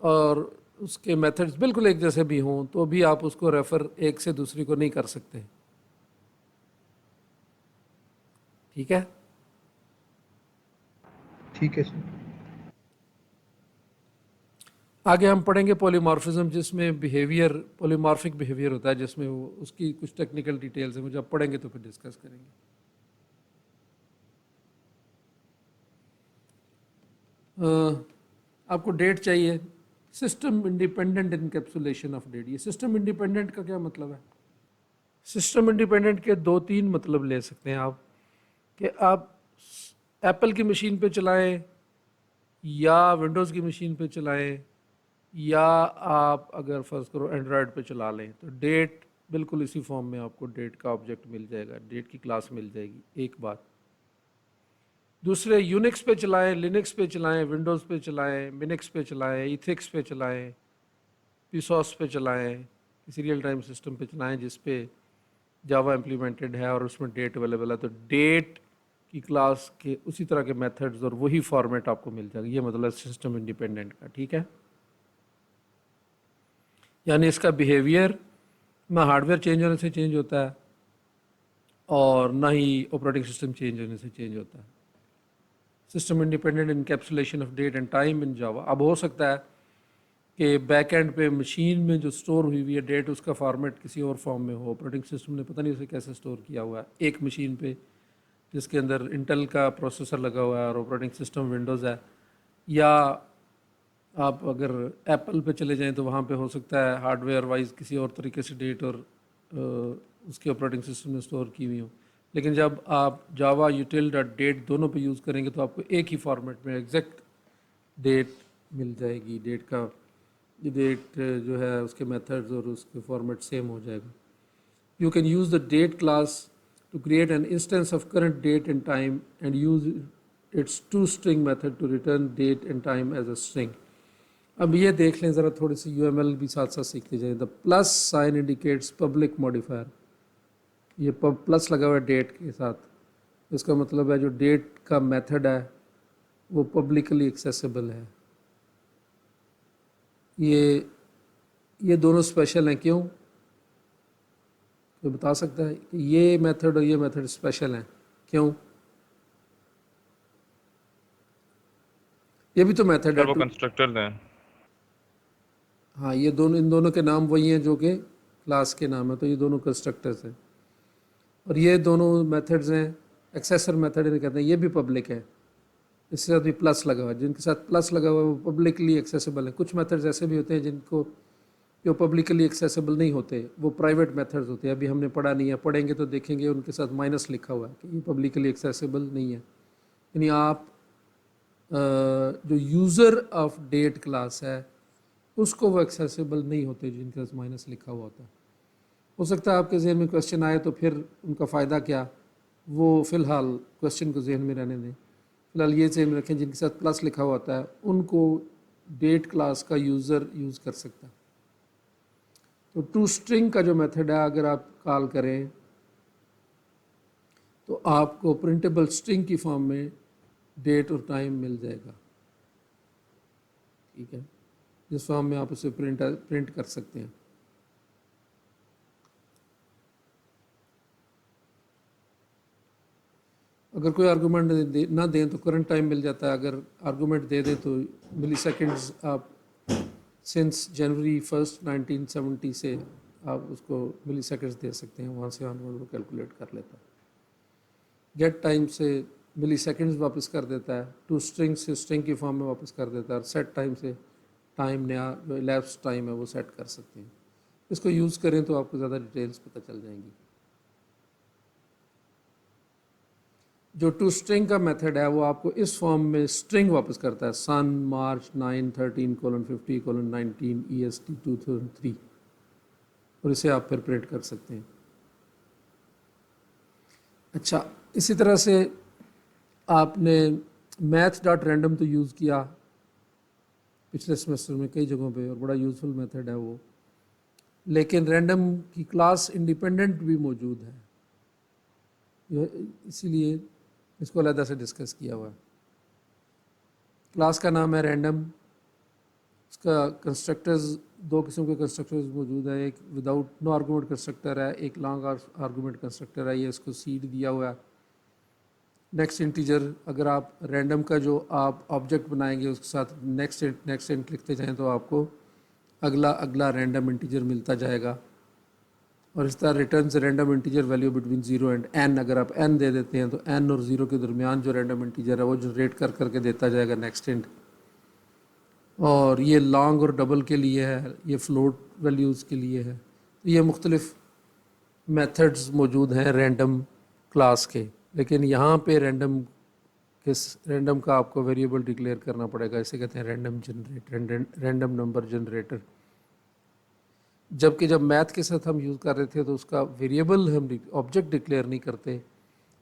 और उसके मेथड्स बिल्कुल एक जैसे भी हों, तो भी आप उसको रेफ़र एक से दूसरी को नहीं कर सकते। ठीक है, ठीक है सर। आगे हम पढ़ेंगे पॉलीमॉर्फिज्म, जिसमें बिहेवियर, पॉलीमॉर्फिक बिहेवियर होता है, जिसमें वो उसकी कुछ टेक्निकल डिटेल्स हैं, वो जब पढ़ेंगे तो फिर डिस्कस करेंगे। आपको डेट चाहिए, system independent encapsulation of data. ये सिस्टम इंडिपेंडेंट का क्या मतलब है? सिस्टम इंडिपेंडेंट के 2-3 मतलब ले सकते हैं आप, कि आप एप्पल की मशीन पे चलाएं या विंडोज़ की मशीन पे चलाएं, या आप अगर फ़र्ज़ करो एंड्रॉयड पे चला लें, तो डेट बिल्कुल इसी फॉर्म में आपको डेट का ऑब्जेक्ट मिल जाएगा, डेट की क्लास मिल जाएगी। एक बात। दूसरे, यूनिक्स पे चलाएं, लिनक्स पे चलाएं, विंडोज़ पे चलाएं, मिनिक्स पे चलाएं, इथिक्स पे चलाएं, पीसॉस पे चलाएं, किसी रियल टाइम सिस्टम पे चलाएं जिस पे जावा इम्प्लीमेंटेड है और उसमें डेट अवेलेबल है, तो डेट की क्लास के उसी तरह के मेथड्स और वही फॉर्मेट आपको मिल जाएगा। ये मतलब सिस्टम इंडिपेंडेंट का। ठीक है, यानी इसका बिहेवियर ना हार्डवेयर चेंज होने से चेंज होता है और ना ही ऑपरेटिंग सिस्टम चेंज होने से चेंज होता है। System independent encapsulation of date and time in Java. अब हो सकता है कि बैक एंड पे मशीन में जो स्टोर हुई हुई है डेट, उसका फॉर्मेट किसी और फॉर्म में हो, ऑपरेटिंग सिस्टम ने पता नहीं उसे कैसे स्टोर किया हुआ है एक मशीन पे जिसके अंदर इंटेल का प्रोसेसर लगा हुआ है और ऑपरेटिंग सिस्टम विंडोज़ है। या आप अगर एप्पल पे चले जाएं तो वहाँ पे हो सकता है हार्डवेयर वाइज किसी और तरीके से डेट और उसके ऑपरेटिंग सिस्टम में स्टोर की हुई हो। लेकिन जब आप जावा यूटिल डॉट डेट दोनों पे यूज़ करेंगे तो आपको एक ही फॉर्मेट में एग्जैक्ट डेट मिल जाएगी। डेट जो है उसके मेथड्स और उसके फॉर्मेट सेम हो जाएगा। You can use the date class to create an instance of current date and time and use its toString method to return date and time as a string. अब ये देख लें ज़रा, थोड़ी सी UML भी साथ साथ सीखते जाए। The plus sign indicates public modifier. ये प्लस लगा हुआ है डेट के साथ, इसका मतलब है जो डेट का मेथड है वो पब्लिकली एक्सेसिबल है। ये दोनों स्पेशल हैं। क्यों? कोई बता सकता है कि ये मेथड और ये मेथड स्पेशल हैं क्यों? ये भी तो मेथड सर वो है। कंस्ट्रक्टर्स हैं। हाँ, ये दोनों, इन दोनों के नाम वही हैं जो कि क्लास के नाम है, तो ये दोनों कंस्ट्रक्टर्स हैं। और ये दोनों मेथड्स हैं, एक्सेसर मेथड इन्हें कहते हैं, ये भी पब्लिक है। इसके साथ भी प्लस लगा हुआ है, जिनके साथ प्लस लगा हुआ है वो पब्लिकली एक्सेसिबल है। कुछ मेथड्स ऐसे भी होते हैं जिनको जो पब्लिकली एक्सेसिबल नहीं होते, वो प्राइवेट मेथड्स होते हैं। अभी हमने पढ़ा नहीं है, पढ़ेंगे तो देखेंगे उनके साथ माइनस लिखा हुआ है कि ये पब्लिकली एक्सेसिबल नहीं है। यानी आप जो यूज़र ऑफ डेट क्लास है उसको वो एक्सेसिबल नहीं होते जिनके साथ माइनस लिखा हुआ होता है। हो सकता है आपके जहन में क्वेश्चन आए तो फिर उनका फ़ायदा क्या, वो फ़िलहाल क्वेश्चन को जहन में रहने दें। फ़िलहाल ये जहन में रखें जिनके साथ प्लस लिखा हुआ होता है उनको डेट क्लास का यूज़र यूज़ कर सकता है। तो toString का जो मेथड है अगर आप कॉल करें तो आपको प्रिंटेबल स्ट्रिंग की फॉर्म में डेट और टाइम मिल जाएगा। ठीक है, जिस फॉर्म में आप उसे प्रिंट कर सकते हैं। अगर कोई आर्गूमेंट ना दें तो करंट टाइम मिल जाता है। अगर आर्गूमेंट दे दें तो मिली सेकेंड्स आप सिंस जनवरी 1 1970 से आप उसको मिली सेकेंड्स दे सकते हैं, वहाँ से ऑनवर्ड वो कैलकुलेट कर लेता है। गेट टाइम से मिली सेकेंड्स वापस कर देता है, toString से स्ट्रिंग की फॉर्म में वापस कर देता है, और सेट टाइम से टाइम नया जो elapsed टाइम है वो सेट कर सकते हैं। इसको यूज़ करें तो आपको ज़्यादा डिटेल्स पता चल जाएंगी। जो टू स्ट्रिंग का मेथड है वो आपको इस फॉर्म में स्ट्रिंग वापस करता है, सन मार्च 9/13:50:19 EST 2003, और इसे आप फिर प्रिंट कर सकते हैं। अच्छा, इसी तरह से आपने math.random तो यूज़ किया पिछले सेमेस्टर में कई जगहों पे, और बड़ा यूज़फुल मेथड है वो, लेकिन रैंडम की क्लास इंडिपेंडेंट भी मौजूद है, इसीलिए इसको अलग से डिस्कस किया हुआ है। क्लास का नाम है रैंडम, इसका कंस्ट्रक्टर्स, दो किस्म के कंस्ट्रक्टर्स मौजूद है, एक विदाउट नो आर्गूमेंट कंस्ट्रक्टर है, एक लॉन्ग आर्गूमेंट कंस्ट्रक्टर है। ये इसको सीड दिया हुआ है। नेक्स्ट इंटीजर, अगर आप रैंडम का जो आप ऑब्जेक्ट बनाएंगे उसके साथ नेक्स्ट इंट लिखते जाएं तो आपको अगला रैंडम इंटीजर मिलता जाएगा, और इस तरह रिटर्न से random integer value between 0 and n। अगर आप n दे देते हैं तो n और 0 के दरमियान जो रैंडम इंटीजर है वो जनरेट करके देता जाएगा नेक्स्ट इंट। और ये लॉन्ग और डबल के लिए है, ये फ्लोट वैल्यूज़ के लिए है। तो ये मुख्तलिफ मेथड्स मौजूद हैं रैंडम क्लास के, लेकिन यहाँ पे रैंडम का आपको वेरिएबल डिक्लेयर करना पड़ेगा। इसे कहते हैं रैंडम नंबर जनरेटर। जबकि जब मैथ के साथ हम यूज़ कर रहे थे तो उसका वेरिएबल हम ऑब्जेक्ट डिक्लेयर नहीं करते,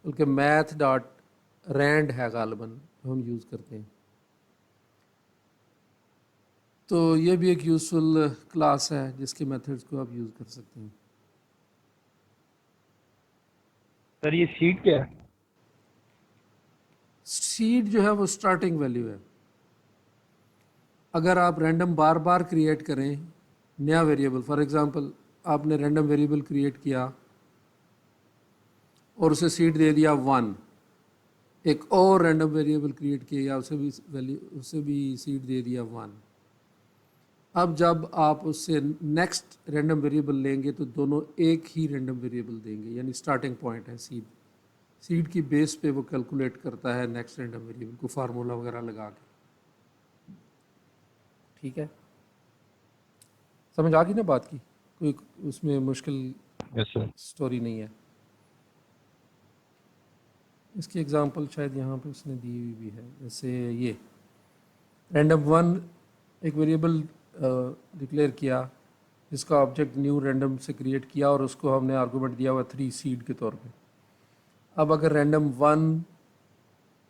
बल्कि math.rand है गालिबन हम यूज़ करते हैं। तो ये भी एक यूज़फुल क्लास है जिसके मेथड्स को आप यूज़ कर सकते हैं। सर ये सीड क्या है? सीड जो है वो स्टार्टिंग वैल्यू है। अगर आप रैंडम बार बार क्रिएट करें नया वेरिएबल, फॉर एग्जांपल आपने रैंडम वेरिएबल क्रिएट किया और उसे सीड दे दिया 1, एक और रैंडम वेरिएबल क्रिएट किया, उसे भी सीड दे दिया 1। अब जब आप उससे नेक्स्ट रैंडम वेरिएबल लेंगे तो दोनों एक ही रैंडम वेरिएबल देंगे, यानी स्टार्टिंग पॉइंट है सीड की बेस पे वो कैलकुलेट करता है नेक्स्ट रैंडम वेरिएबल को फार्मूला वगैरह लगा के। ठीक है, समझ आ गई ना बात की? कोई उसमें मुश्किल यस सर। स्टोरी नहीं है। इसकी एग्जांपल शायद यहाँ पे उसने दी हुई भी है, जैसे ये रैंडम 1 एक वेरिएबल डिक्लेयर किया जिसका ऑब्जेक्ट न्यू रैंडम से क्रिएट किया और उसको हमने आर्गूमेंट दिया हुआ 3 सीड के तौर पे। अब अगर रैंडम 1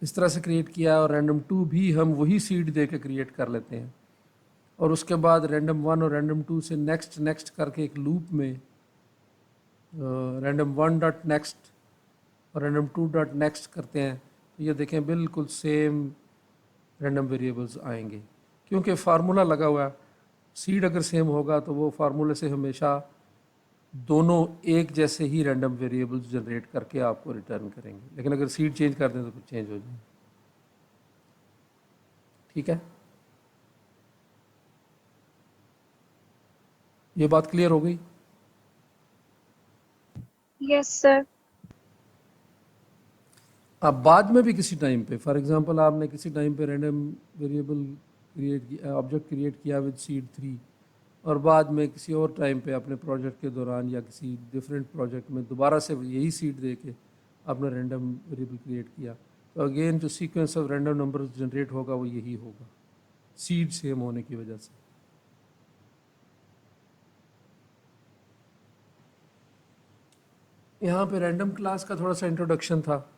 इस तरह से क्रिएट किया और रैंडम 2 भी हम वही सीड दे के क्रिएट कर लेते हैं, और उसके बाद रैंडम 1 और रैंडम 2 से नेक्स्ट करके एक लूप में रैंडम 1 डॉट नेक्स्ट और रैंडम 2 डॉट नेक्स्ट करते हैं, तो ये देखें बिल्कुल सेम रैंडम वेरिएबल्स आएंगे, क्योंकि फार्मूला लगा हुआ है। सीड अगर सेम होगा तो वो फार्मूले से हमेशा दोनों एक जैसे ही रैंडम वेरिएबल्स जनरेट करके आपको रिटर्न करेंगे, लेकिन अगर सीड चेंज कर दें तो फिर चेंज हो जाएंगे। ठीक है, ये बात क्लियर हो गई? Yes sir. अब बाद में भी किसी टाइम पे, फॉर एग्जांपल आपने किसी टाइम पे रैंडम वेरिएबल क्रिएट किया, ऑब्जेक्ट क्रिएट किया विद सीड 3, और बाद में किसी और टाइम पे अपने प्रोजेक्ट के दौरान या किसी डिफरेंट प्रोजेक्ट में दोबारा से यही सीड दे के आपने रैंडम वेरिएबल क्रिएट किया, तो अगेन जो sequence of random numbers generate होगा वो यही होगा, सीड सेम होने की वजह से। यहाँ पे रैंडम क्लास का थोड़ा सा इंट्रोडक्शन था।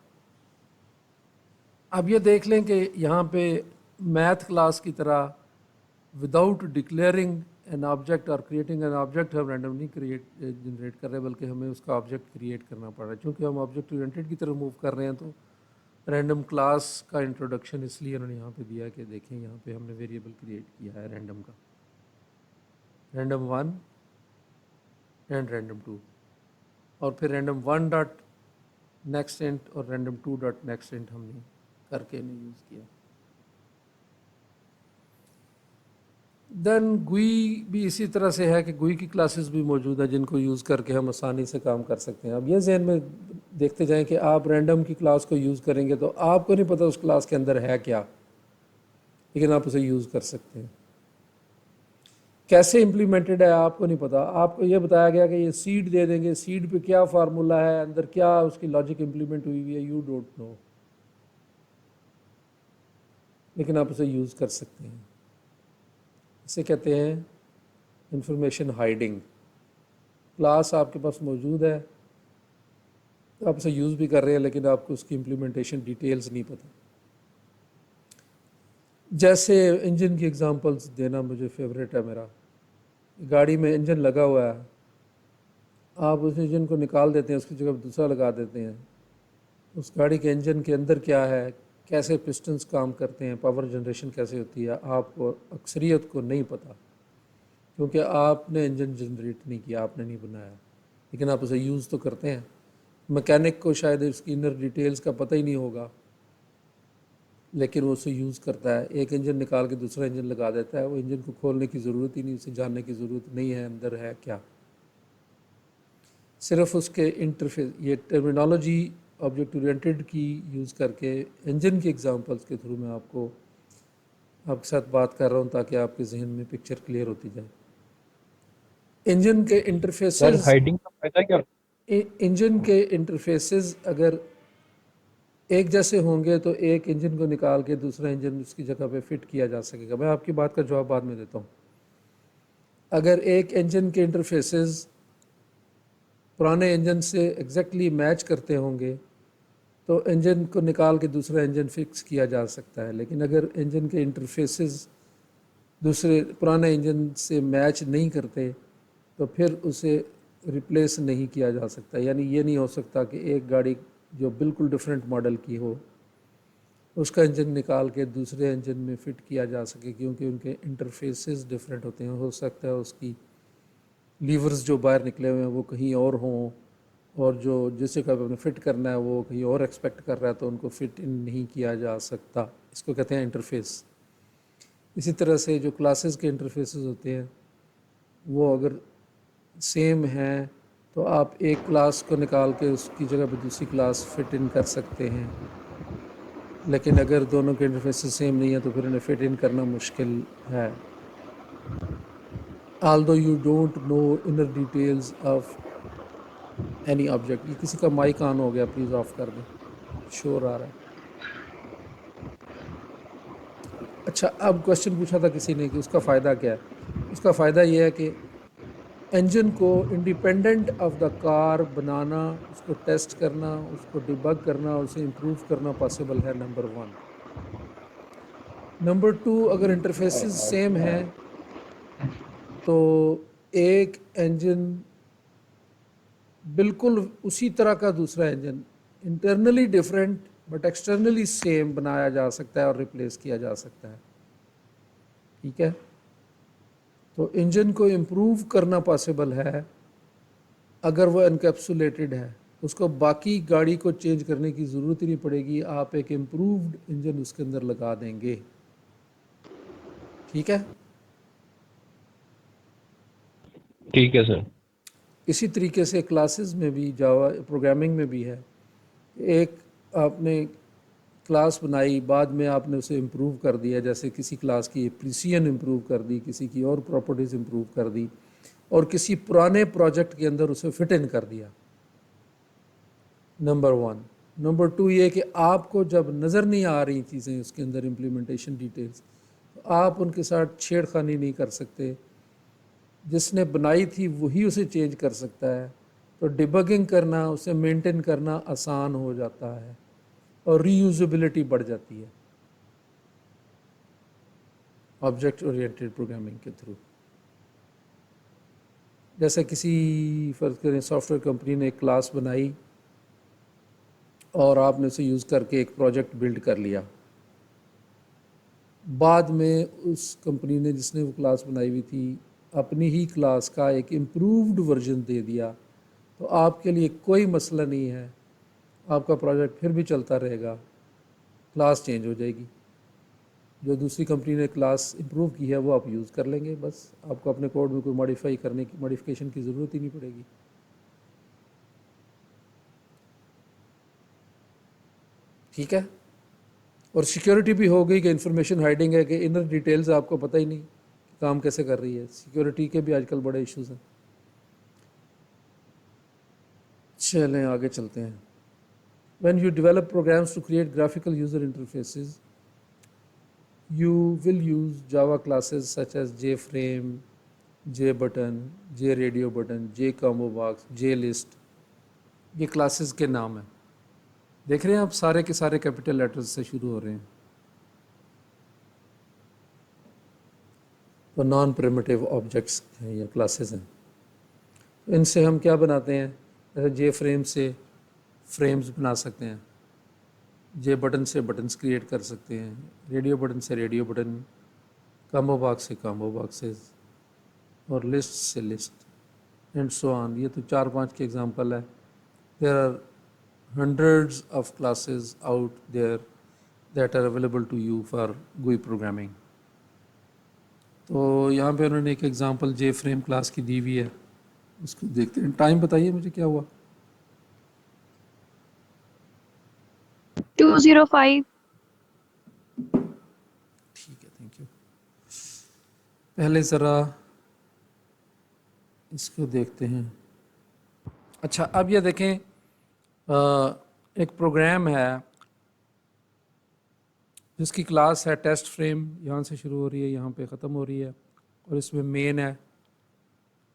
अब ये देख लें कि यहाँ पे मैथ क्लास की तरह विदाउट डिक्लेयरिंग एन ऑब्जेक्ट और क्रिएटिंग एन ऑब्जेक्ट हम रैंडमली जनरेट कर रहे हैं, बल्कि हमें उसका ऑब्जेक्ट क्रिएट करना पड़ रहा है। क्योंकि हम ऑब्जेक्ट ओरिएंटेड की तरफ मूव कर रहे हैं तो रैंडम क्लास का इंट्रोडक्शन इसलिए उन्होंने यहाँ पे दिया कि देखें यहाँ पे हमने वेरिएबल क्रिएट किया है रैंडम का, रैंडम 1 एंड रैंडम 2, और फिर रैंडम 1 डॉट नेक्स्ट इंट और रैंडम 2 डॉट नेक्स्ट इंट हमने करके नहीं यूज़ किया। देन गुई भी इसी तरह से है कि गुई की क्लासेस भी मौजूद है जिनको यूज़ करके हम आसानी से काम कर सकते हैं। अब ये जहन में देखते जाएं कि आप रैंडम की क्लास को यूज़ करेंगे तो आपको नहीं पता उस क्लास के अंदर है क्या, लेकिन आप उसे यूज़ कर सकते हैं। कैसे इम्प्लीमेंटेड है आपको नहीं पता, आपको ये बताया गया कि ये सीड दे देंगे, सीड पे क्या फार्मूला है, अंदर क्या उसकी लॉजिक इम्प्लीमेंट हुई हुई है, यू डोंट नो। लेकिन आप उसे यूज़ कर सकते हैं। इसे कहते हैं इंफॉर्मेशन हाइडिंग। क्लास आपके पास मौजूद है, आप उसे यूज़ भी कर रहे हैं, लेकिन आपको उसकी इम्प्लीमेंटेशन डिटेल्स नहीं पता। जैसे इंजन की एग्जांपल्स देना मुझे फेवरेट है मेरा। गाड़ी में इंजन लगा हुआ है, आप उस इंजन को निकाल देते हैं, उसकी जगह पर दूसरा लगा देते हैं। उस गाड़ी के इंजन के अंदर क्या है, कैसे पिस्टन्स काम करते हैं, पावर जनरेशन कैसे होती है, आपको अक्सरियत को नहीं पता, क्योंकि आपने इंजन जनरेट नहीं किया, आपने नहीं बनाया, लेकिन आप उसे यूज़ तो करते हैं। मैकेनिक को शायद उसकी इनर डिटेल्स का पता ही नहीं होगा, लेकिन वो उसे यूज़ करता है। एक इंजन निकाल के दूसरा इंजन लगा देता है, वो इंजन को खोलने की ज़रूरत ही नहीं, उसे जानने की ज़रूरत नहीं है अंदर है क्या। सिर्फ उसके इंटरफेस, ये टर्मिनोलॉजी ऑब्जेक्ट ओरिएंटेड की यूज़ करके इंजन की एग्जांपल्स के थ्रू मैं आपके साथ बात कर रहा हूँ, ताकि आपके जहन में पिक्चर क्लियर होती जाए। इंजन के सर इंटरफेसेस, हाइडिंग का फायदा क्या? इंजन के इंटरफेसेस अगर एक जैसे होंगे तो एक इंजन को निकाल के दूसरा इंजन उसकी जगह पे फिट किया जा सकेगा। मैं आपकी बात का जवाब बाद में देता हूँ। अगर एक इंजन के इंटरफेसेस पुराने इंजन से एग्जैक्टली मैच करते होंगे तो इंजन को निकाल के दूसरा इंजन फिक्स किया जा सकता है, लेकिन अगर इंजन के इंटरफेसेस दूसरे पुराने इंजन से मैच नहीं करते तो फिर उसे रिप्लेस नहीं किया जा सकता। यानी ये नहीं हो सकता कि एक गाड़ी जो बिल्कुल डिफरेंट मॉडल की हो उसका इंजन निकाल के दूसरे इंजन में फ़िट किया जा सके, क्योंकि उनके इंटरफेसेस डिफरेंट होते हैं। हो सकता है उसकी लीवर्स जो बाहर निकले हुए हैं वो कहीं और हों, और जो जिसे कभी फिट करना है वो कहीं और एक्सपेक्ट कर रहा है, तो उनको फिट इन नहीं किया जा सकता। इसको कहते हैं इंटरफेस। इसी तरह से जो क्लासेस के इंटरफेसेस होते हैं वो अगर सेम हैं तो आप एक क्लास को निकाल के उसकी जगह पे दूसरी क्लास फिट इन कर सकते हैं, लेकिन अगर दोनों के इंटरफेसेस सेम नहीं है तो फिर उन्हें फिट इन करना मुश्किल है। although you don't know inner details of any object। ये किसी का माइक ऑन हो गया, प्लीज़ ऑफ कर दें, शोर आ रहा है। अच्छा, अब क्वेश्चन पूछा था किसी ने कि उसका फ़ायदा क्या है। उसका फ़ायदा ये है कि इंजन को इंडिपेंडेंट ऑफ द कार बनाना, उसको टेस्ट करना, उसको डिबग करना, उसे इम्प्रूव करना पॉसिबल है, नंबर 1। नंबर 2, अगर इंटरफेसेस सेम हैं तो एक इंजन बिल्कुल उसी तरह का दूसरा engine internally different but externally same बनाया जा सकता है और रिप्लेस किया जा सकता है। ठीक है, तो इंजन को इम्प्रूव करना पॉसिबल है अगर वो एनकैप्सुलेटेड है, उसको बाकी गाड़ी को चेंज करने की ज़रूरत ही नहीं पड़ेगी, आप एक इम्प्रूव्ड इंजन उसके अंदर लगा देंगे। ठीक है, ठीक है सर। इसी तरीके से क्लासेस में भी, जावा प्रोग्रामिंग में भी है। एक आपने क्लास बनाई, बाद में आपने उसे इम्प्रूव कर दिया, जैसे किसी क्लास की प्रिसिजन इम्प्रूव कर दी, किसी की और प्रॉपर्टीज़ इम्प्रूव कर दी, और किसी पुराने प्रोजेक्ट के अंदर उसे फिट इन कर दिया, नंबर 1। नंबर 2 ये कि आपको जब नज़र नहीं आ रही चीज़ें उसके अंदर इम्प्लीमेंटेशन डिटेल्स, तो आप उनके साथ छेड़खानी नहीं कर सकते। जिसने बनाई थी वही उसे चेंज कर सकता है, तो डिबगिंग करना, उसे मेंटेन करना आसान हो जाता है और रीयूजेबिलिटी बढ़ जाती है ऑब्जेक्ट ओरिएंटेड प्रोग्रामिंग के थ्रू। जैसे किसी फ़र्ज़ करें सॉफ्टवेयर कंपनी ने एक क्लास बनाई और आपने उसे यूज़ करके एक प्रोजेक्ट बिल्ड कर लिया, बाद में उस कंपनी ने जिसने वो क्लास बनाई हुई थी अपनी ही क्लास का एक इम्प्रूव्ड वर्जन दे दिया, तो आपके लिए कोई मसला नहीं है, आपका प्रोजेक्ट फिर भी चलता रहेगा, क्लास चेंज हो जाएगी। जो दूसरी कंपनी ने क्लास इम्प्रूव की है वो आप यूज़ कर लेंगे, बस आपको अपने कोड में कोई मॉडिफिकेशन की ज़रूरत ही नहीं पड़ेगी। ठीक है, और सिक्योरिटी भी हो गई कि इंफॉर्मेशन हाइडिंग है कि इनर डिटेल्स आपको पता ही नहीं कि काम कैसे कर रही है। सिक्योरिटी के भी आजकल बड़े इश्यूज हैं। चलें आगे चलते हैं। When you develop programs to create graphical user interfaces, you will use Java classes such as JFrame, JButton, JRadioButton, JComboBox, JList. ये क्लासेस के नाम हैं। देख रहे हैं आप, सारे के सारे कैपिटल लेटर्स से शुरू हो रहे हैं। तो नॉन प्रिमिटिव ऑब्जेक्ट्स हैं या क्लासेस हैं। तो इनसे हम क्या बनाते हैं, जैसे JFrame से फ्रेम्स बना सकते हैं, JButton से बटन्स क्रिएट कर सकते हैं, RadioButton से रेडियो बटन, ComboBox से कॉम्बो बॉक्सेस और लिस्ट से लिस्ट एंड सो ऑन। ये तो 4-5 के एग्जांपल है। There are hundreds of classes out there that are available to you for GUI programming. तो यहाँ पे उन्होंने एक एग्जांपल JFrame क्लास की दी हुई है, उसको देखते हैं। टाइम बताइए मुझे क्या हुआ। 2:05। ठीक है, थैंक यू। पहले ज़रा इसको देखते हैं। अच्छा, अब ये देखें, एक प्रोग्राम है जिसकी क्लास है टेस्ट फ्रेम, यहाँ से शुरू हो रही है, यहाँ पे ख़त्म हो रही है, और इसमें मेन है,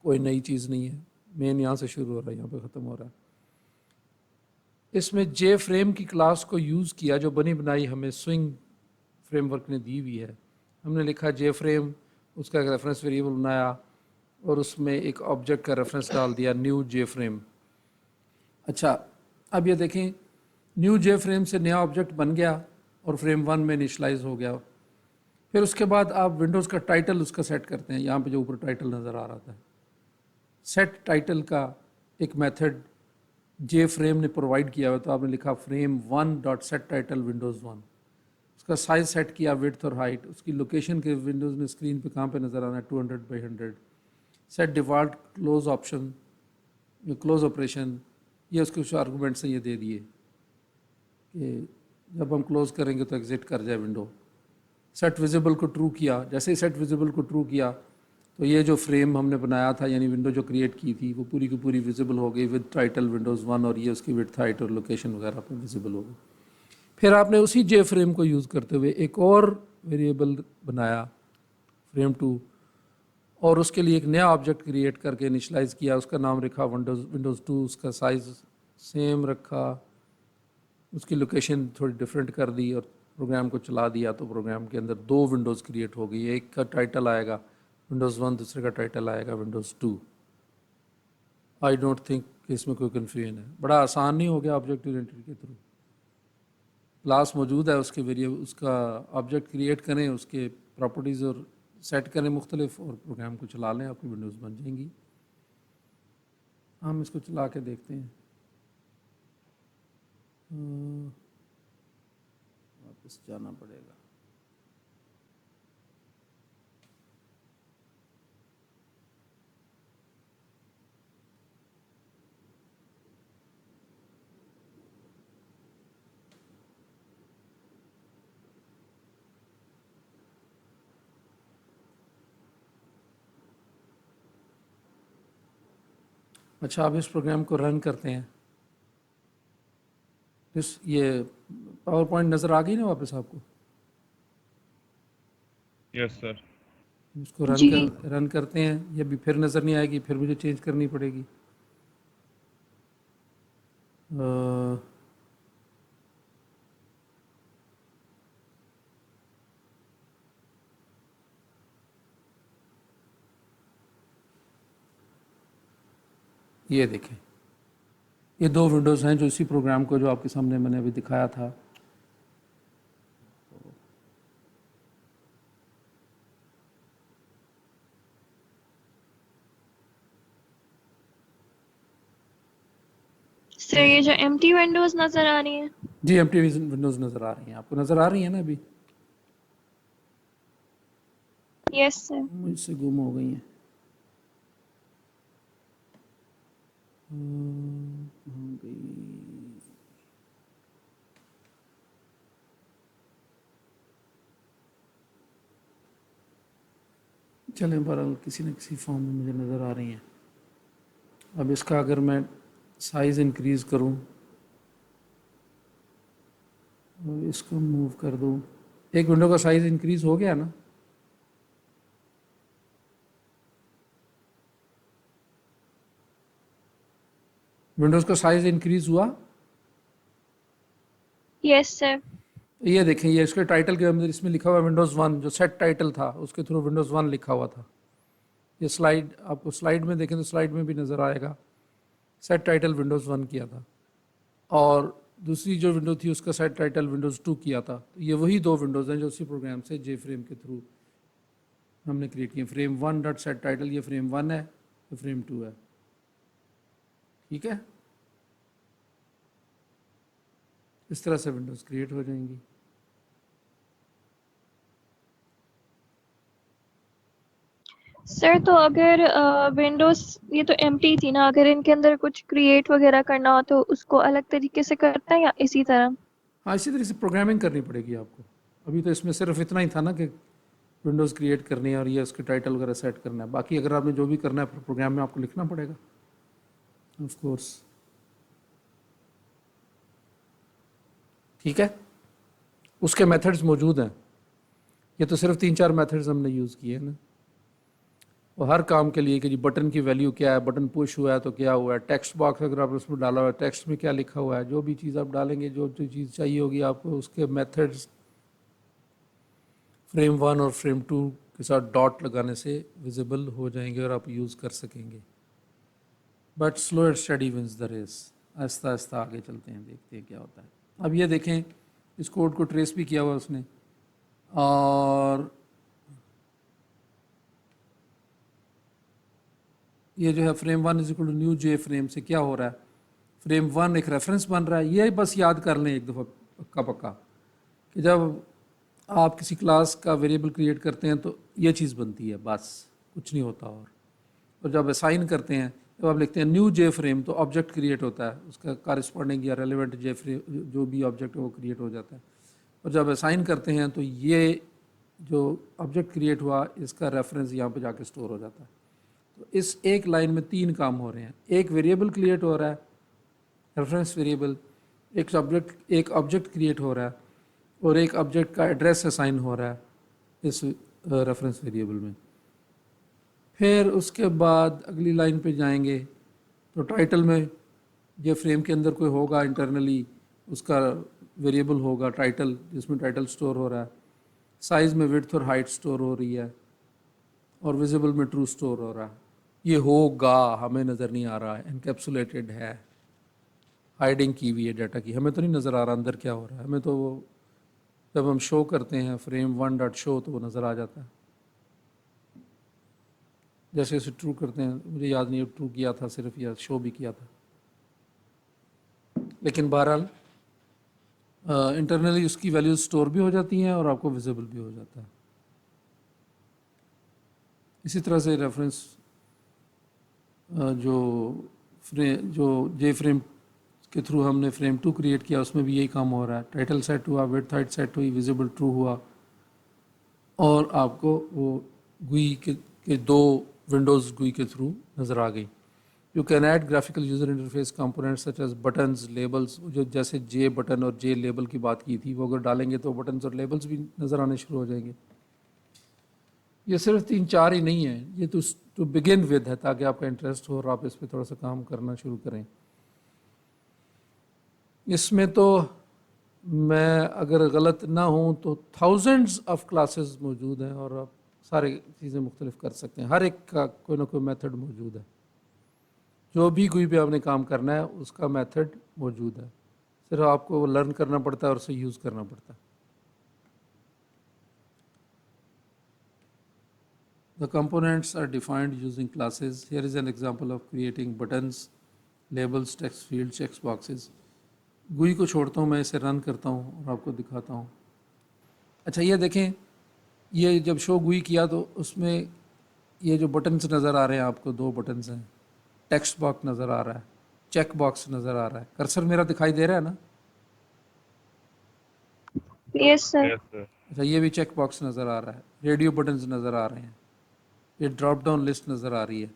कोई नई चीज़ नहीं है। मेन यहाँ से शुरू हो रहा है, यहाँ पे ख़त्म हो रहा है। इसमें JFrame की क्लास को यूज़ किया, जो बनी बनाई हमें स्विंग फ्रेमवर्क ने दी हुई है। हमने लिखा JFrame, उसका एक रेफरेंस वेरिएबल बनाया और उसमें एक ऑब्जेक्ट का रेफरेंस डाल दिया, न्यू JFrame। अच्छा, अब ये देखें, न्यू JFrame से नया ऑब्जेक्ट बन गया और फ्रेम 1 में इनिशलाइज हो गया। फिर उसके बाद आप विंडोज़ का टाइटल उसका सेट करते हैं। यहाँ पे जो ऊपर टाइटल नज़र आ रहा था, सेट टाइटल का एक मेथड JFrame ने प्रोवाइड किया हुआ। तो आपने लिखा frame1.setTitle Windows 1, उसका साइज सेट किया, विड्थ और हाइट, उसकी लोकेशन के विंडोज़ में स्क्रीन पे कहाँ पे नज़र आना है, 200x100। Set default close option, close operation, ये उसके कुछ आर्गूमेंट्स हैं, ये दे दिए कि जब हम क्लोज़ करेंगे तो एग्ज़िट कर जाए विंडो। सेट विजिबल को ट्रू किया, जैसे ही सेट विजिबल को ट्रू किया तो ये जो फ्रेम हमने बनाया था, यानी विंडो जो क्रिएट की थी, वो पूरी की पूरी विजिबल हो गई विद टाइटल Windows 1, और ये उसकी विड्थ, हाइट और लोकेशन वगैरह पर विजिबल हो गई। फिर आपने उसी JFrame को यूज़ करते हुए एक और वेरिएबल बनाया frame2, और उसके लिए एक नया ऑब्जेक्ट क्रिएट करके इनिशलाइज़ किया, उसका नाम रखा Windows 2, उसका साइज़ सेम रखा, उसकी लोकेशन थोड़ी डिफरेंट कर दी और प्रोग्राम को चला दिया। तो प्रोग्राम के अंदर 2 विंडोज़ क्रिएट हो गई, एक का टाइटल आएगा Windows 1, दूसरे का टाइटल आएगा Windows 2। आई डोंट थिंक कि इसमें कोई कन्फ्यूजन है। बड़ा आसान नहीं हो गया ऑब्जेक्ट ओरिएंटेड के थ्रू। क्लास मौजूद है, उसके वेरिएबल, उसका ऑब्जेक्ट क्रिएट करें, उसके प्रॉपर्टीज़ और सेट करें मुख्तलिफ, और प्रोग्राम को चला लें, आपकी विंडोज़ बन जाएंगी। हम इसको चला के देखते हैं। वापस जाना पड़ेगा। अच्छा, आप इस प्रोग्राम को रन करते हैं। ये पावर पॉइंट नज़र आ गई ना वापस आपको? Yes sir. इसको जी। रन करते हैं, ये भी फिर नज़र नहीं आएगी, फिर मुझे चेंज करनी पड़ेगी। ये देखें, ये 2 विंडोज़ हैं जो इसी प्रोग्राम को, जो आपके सामने मैंने अभी दिखाया था, सर ये जो एम्प्टी विंडोज नजर आ रही हैं, जी एम्प्टी विंडोज़ नज़र आ रही हैं आपको? नज़र आ रही हैं ना अभी? Yes sir. मुझसे गुम हो गई हैं। कहाँ गई? चलें, बहरहाल किसी न किसी फॉर्म में मुझे नज़र आ रही हैं। अब इसका अगर मैं साइज़ इंक्रीज़ करूं और इसको मूव कर दूं, एक विंडो का साइज इंक्रीज हो गया ना? विंडोज का साइज इंक्रीज हुआ? Yes sir. ये देखें, ये इसके टाइटल के अंदर इसमें लिखा हुआ है विंडोज़ 1, जो सेट टाइटल था उसके थ्रू विंडोज़ 1 लिखा हुआ था। ये स्लाइड आपको स्लाइड में देखें तो स्लाइड में भी नज़र आएगा, सेट टाइटल विंडोज़ 1 किया था, और दूसरी जो विंडो थी उसका सेट टाइटल विंडोज़ 2 किया था। तो ये वही दो विंडोज़ हैं जो उसी प्रोग्राम से जे फ्रेम के थ्रू हमने क्रिएट किए। फ्रेम 1 डॉट सेट टाइटल, ये फ्रेम 1 है, ये फ्रेम 2 है। ठीक है, इस तरह से विंडोज़ क्रिएट हो जाएंगी। सर तो अगर विंडोज ये तो एम्प्टी थी ना, अगर इनके अंदर कुछ क्रिएट वगैरह करना हो तो उसको अलग तरीके से करता है या इसी तरह? हाँ, इसी तरह से प्रोग्रामिंग करनी पड़ेगी आपको। अभी तो इसमें सिर्फ इतना ही था ना कि विंडोज़ क्रिएट करनी है और ये उसके टाइटल वगैरह सेट करना है। बाकी अगर आपने जो भी करना है फिर प्रोग्राम में आपको लिखना पड़ेगा ऑफ कोर्स। ठीक है, उसके मेथड्स मौजूद हैं। ये तो सिर्फ 3-4 मेथड्स हमने यूज़ किए हैं ना, और हर काम के लिए कि जी बटन की वैल्यू क्या है, बटन पुश हुआ है तो क्या हुआ है, टेक्स्ट बॉक्स अगर आपने उसमें डाला हुआ है टेक्स्ट में क्या लिखा हुआ है, जो भी चीज़ आप डालेंगे, जो जो चीज़ चाहिए होगी आपको, उसके मेथड्स फ्रेम 1 और फ्रेम 2 के साथ डॉट लगाने से विजिबल हो जाएंगे और आप यूज़ कर सकेंगे। But slow and steady wins the race. आहिस्ता आहिस्ता आगे चलते हैं, देखते हैं क्या होता है। अब ये देखें, इस कोड को ट्रेस भी किया हुआ उसने, और ये जो है frame 1 is equal to new J frame से क्या हो रहा है, फ्रेम 1 एक रेफरेंस बन रहा है। ये बस याद कर लें एक दफ़ा पक्का पक्का कि जब आप किसी क्लास का वेरिएबल क्रिएट करते हैं तो ये चीज़ बनती है, बस कुछ नहीं होता। और जब असाइन करते हैं, जब आप लिखते हैं न्यू जे फ्रेम तो ऑब्जेक्ट क्रिएट होता है, उसका कॉरस्पॉन्डिंग या रेलेवेंट जे फ्रेम जो भी ऑब्जेक्ट है वो क्रिएट हो जाता है। और जब असाइन करते हैं तो ये जो ऑब्जेक्ट क्रिएट हुआ इसका रेफरेंस यहाँ पे जाके स्टोर हो जाता है। तो इस एक लाइन में 3 काम हो रहे हैं। एक वेरिएबल क्रिएट हो रहा है, रेफरेंस वेरिएबल, एक ऑब्जेक्ट क्रिएट हो रहा है, और एक ऑब्जेक्ट का एड्रेस असाइन हो रहा है इस रेफरेंस वेरिएबल में। फिर उसके बाद अगली लाइन पे जाएंगे तो टाइटल में ये फ्रेम के अंदर कोई होगा इंटरनली, उसका वेरिएबल होगा टाइटल, जिसमें टाइटल स्टोर हो रहा है। साइज़ में विड्थ और हाइट स्टोर हो रही है, और विजिबल में ट्रू स्टोर हो रहा है। ये होगा, हमें नज़र नहीं आ रहा है, एनकैप्सुलेटेड है, हाइडिंग की हुई है डाटा की, हमें तो नहीं नज़र आ रहा अंदर क्या हो रहा है। हमें तो वो जब हम शो करते हैं फ्रेम 1 डॉट शो तो वो नज़र आ जाता है। जैसे इसे ट्रू करते हैं, मुझे याद नहीं ट्रू किया था सिर्फ या शो भी किया था, लेकिन बहरहाल इंटरनली उसकी वैल्यूज स्टोर भी हो जाती हैं और आपको विजिबल भी हो जाता है। इसी तरह से रेफरेंस जो जे फ्रेम के थ्रू हमने फ्रेम 2 क्रिएट किया उसमें भी यही काम हो रहा है। टाइटल सेट हुआ, विड्थ हाइट सेट हुई, विजिबल ट्रू हुआ, और आपको वो GUI के 2 विंडोज़ GUI के थ्रू नज़र आ गई। You can add graphical user interface components such as buttons, labels, जो जैसे जे बटन और जे लेबल की बात की थी, वो अगर डालेंगे तो बटन्स और लेबल्स भी नज़र आने शुरू हो जाएंगे। ये सिर्फ 3-4 ही नहीं है, ये तो बिगिन विद है, ताकि आपका इंटरेस्ट हो और आप इस पर थोड़ा सा काम करना शुरू करें। इसमें तो मैं अगर गलत ना हूँ तो थाउजेंड्स ऑफ क्लासेस मौजूद हैं, और आप सारे चीज़ें मुख्तलिफ कर सकते हैं। हर एक का कोई ना कोई मेथड मौजूद है। जो भी कोई भी आपने काम करना है उसका मेथड मौजूद है, सिर्फ आपको वो लर्न करना पड़ता है और उसे यूज़ करना पड़ता है। The components are defined using classes. Here is an example of creating buttons, labels, text fields, text boxes. GUI को छोड़ता हूँ मैं, इसे रन करता हूँ और आपको दिखाता हूँ। अच्छा, ये देखें, ये जब शो GUI किया तो उसमें ये जो बटन्स नज़र आ रहे हैं आपको, 2 बटन्स हैं, टेक्स्ट बॉक्स नज़र आ रहा है, चेक बॉक्स नज़र आ रहा है। कर्सर मेरा दिखाई दे रहा है ना? Yes sir. Yes sir. अच्छा, ये भी चेक बॉक्स नज़र आ रहा है, रेडियो बटन्स नज़र आ रहे हैं, ये ड्रॉप डाउन लिस्ट नज़र आ रही है।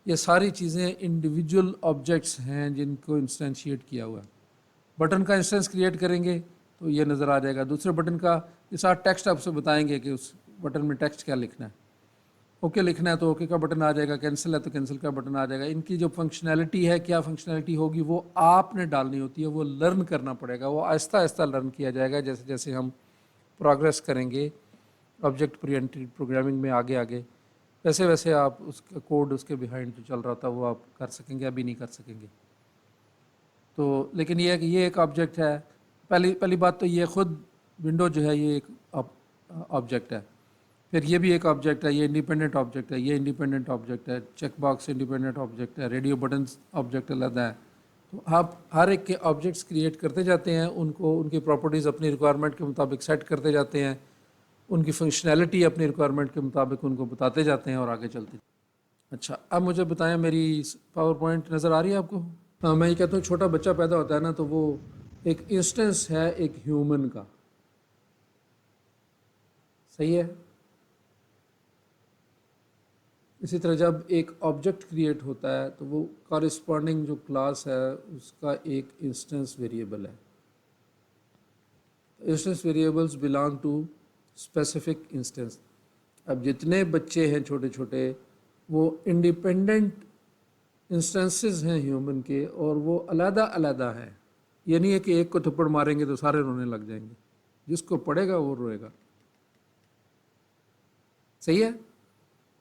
ये सारी चीज़ें इंडिविजुअल ऑब्जेक्ट्स हैं जिनको इंस्टेंशिएट किया हुआ है। बटन का इंस्टेंस क्रिएट करेंगे तो ये नज़र आ जाएगा। दूसरे बटन का के साथ टेक्स्ट आपसे बताएंगे कि उस बटन में टेक्स्ट क्या लिखना है। ओके लिखना है तो ओके का बटन आ जाएगा, कैंसिल है तो कैंसिल का बटन आ जाएगा। इनकी जो फंक्शनैलिटी है, क्या फंक्शनैलिटी होगी वो आपने डालनी होती है, वो लर्न करना पड़ेगा, वो आहिस्ता आहिस्ता लर्न किया जाएगा जैसे जैसे हम प्रोग्रेस करेंगे ऑब्जेक्ट ओरिएंटेड प्रोग्रामिंग में आगे आगे, वैसे वैसे आप उसका कोड उसके बिहाइंड जो चल रहा था वो आप कर सकेंगे, अभी नहीं कर सकेंगे। तो लेकिन ये है कि ये एक ऑब्जेक्ट है। पहली पहली बात तो ये ख़ुद विंडो जो है ये एक ऑब्जेक्ट है, फिर ये भी एक ऑब्जेक्ट है, ये इंडिपेंडेंट ऑब्जेक्ट है, ये इंडिपेंडेंट ऑब्जेक्ट है, चेक बॉक्स इंडिपेंडेंट ऑब्जेक्ट है, रेडियो बटन्स ऑब्जेक्ट अलग है। तो आप हर एक के ऑब्जेक्ट्स क्रिएट करते जाते हैं, उनको उनकी प्रॉपर्टीज़ अपनी रिक्वायरमेंट के मुताबिक सेट करते जाते हैं, उनकी फंक्शनैलिटी अपनी रिक्वायरमेंट के मुताबिक उनको बताते जाते हैं और आगे चलते। अच्छा, अब मुझे बताएं मेरी पावर पॉइंट नज़र आ रही है आपको? हाँ, मैं ये कहता हूँ छोटा बच्चा पैदा होता है ना तो वो एक इंस्टेंस है एक ह्यूमन का, सही है। इसी तरह जब एक ऑब्जेक्ट क्रिएट होता है तो वो कॉरिस्पॉन्डिंग जो क्लास है उसका एक इंस्टेंस वेरिएबल है। Instance variables belong to specific instance. अब जितने बच्चे हैं छोटे छोटे वो इंडिपेंडेंट इंस्टेंसेस हैं ह्यूमन के, और वो अलग अलग हैं। ये नहीं है कि एक को थप्पड़ मारेंगे तो सारे रोने लग जाएंगे, जिसको पड़ेगा वो रोएगा, सही है।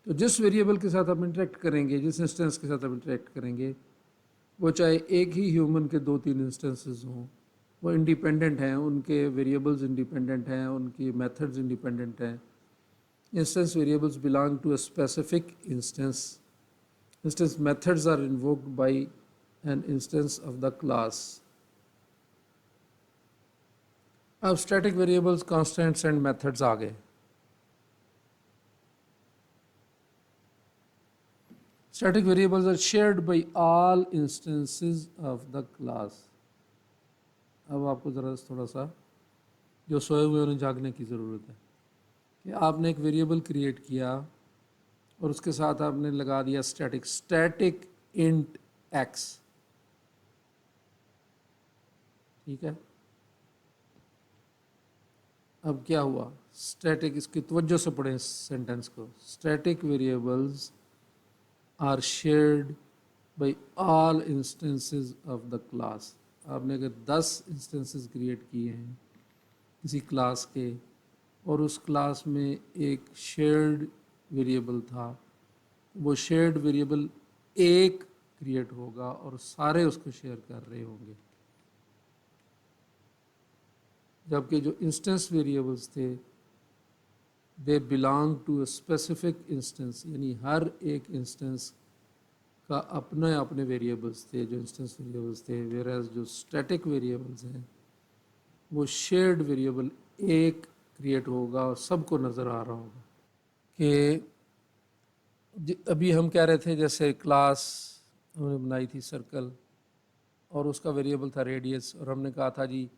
तो जिस वेरिएबल के साथ आप इंटरेक्ट करेंगे, जिस इंस्टेंस के साथ आप इंटरेक्ट करेंगे, वो चाहे एक ही ह्यूमन के 2-3 इंस्टेंसेस हों, वो इंडिपेंडेंट हैं, उनके वेरिएबल्स इंडिपेंडेंट हैं, उनकी मेथड्स इंडिपेंडेंट हैं। Instance variables belong to a specific instance. Instance methods are invoked by an instance of the class. अब static variables, constants and methods आ गए। Static variables are shared by all instances of the class. अब आपको ज़रा थोड़ा सा जो सोए हुए उन्हें जागने की ज़रूरत है कि आपने एक वेरिएबल क्रिएट किया और उसके साथ आपने लगा दिया स्टैटिक इंट एक्स, ठीक है। अब क्या हुआ, स्टैटिक, इसकी तवज्जो से पढ़ें इस सेंटेंस को, static variables are shared by all instances of the class. आपने अगर 10 इंस्टेंसेस क्रिएट किए हैं किसी क्लास के और उस क्लास में एक शेयर्ड वेरिएबल था, वो शेयर्ड वेरिएबल एक क्रिएट होगा और सारे उसको शेयर कर रहे होंगे। जबकि जो इंस्टेंस वेरिएबल्स थे they belong to a specific instance, यानी हर एक इंस्टेंस का अपने अपने वेरिएबल्स थे जो इंस्टेंस वेरिएबल्स थे। वेयरएज जो स्टैटिक वेरिएबल्स हैं वो शेयर्ड वेरिएबल एक क्रिएट होगा और सबको नज़र आ रहा होगा। कि अभी हम कह रहे थे जैसे क्लास हमने बनाई थी सर्कल और उसका वेरिएबल था रेडियस, और हमने कहा था जी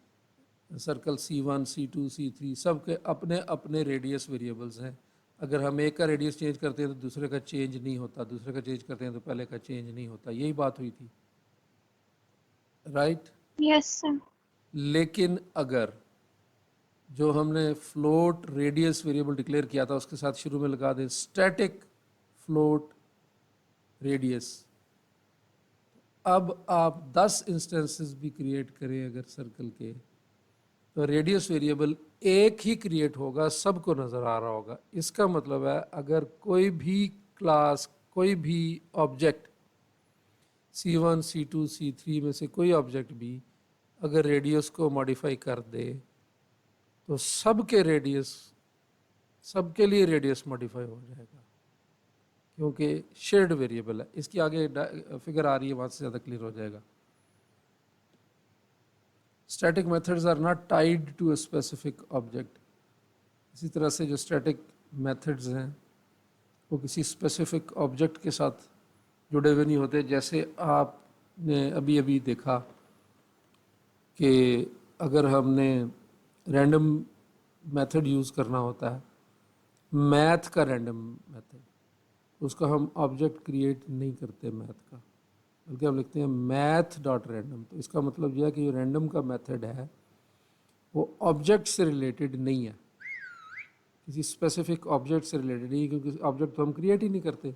सर्कल C1, C2, C3 सब के अपने अपने रेडियस वेरिएबल्स हैं। अगर हम एक का रेडियस चेंज करते हैं तो दूसरे का चेंज नहीं होता, दूसरे का चेंज करते हैं तो पहले का चेंज नहीं होता। यही बात हुई थी, राइट? Yes sir. लेकिन अगर जो हमने फ्लोट रेडियस वेरिएबल डिक्लेयर किया था उसके साथ शुरू में लगा दें स्टैटिक फ्लोट रेडियस, अब आप 10 इंस्टेंसेस भी क्रिएट करें अगर सर्कल के, तो रेडियस वेरिएबल एक ही क्रिएट होगा, सबको नज़र आ रहा होगा। इसका मतलब है अगर कोई भी क्लास, कोई भी ऑब्जेक्ट C1, C2, C3 में से कोई ऑब्जेक्ट भी अगर रेडियस को मॉडिफाई कर दे तो सबके रेडियस, सबके लिए रेडियस मॉडिफाई हो जाएगा क्योंकि शेयर्ड वेरिएबल है। इसकी आगे फिगर आ रही है, वहाँ से ज़्यादा क्लियर हो जाएगा। Static methods are not tied to a specific object. इसी तरह से जो स्टैटिक मेथड्स हैं वो किसी स्पेसिफिक ऑब्जेक्ट के साथ जुड़े हुए नहीं होते। जैसे आपने अभी अभी देखा कि अगर हमने रैंडम मेथड यूज़ करना होता है, मैथ का रैंडम मेथड, उसका हम ऑब्जेक्ट क्रिएट नहीं करते मैथ का, बल्कि हम लिखते हैं मैथ डॉट रैंडम। तो इसका मतलब यह है कि जो रैंडम का मेथड है वो ऑब्जेक्ट से रिलेटेड नहीं है, किसी स्पेसिफिक ऑब्जेक्ट से रिलेटेड नहीं है, क्योंकि ऑब्जेक्ट तो हम क्रिएट ही नहीं करते।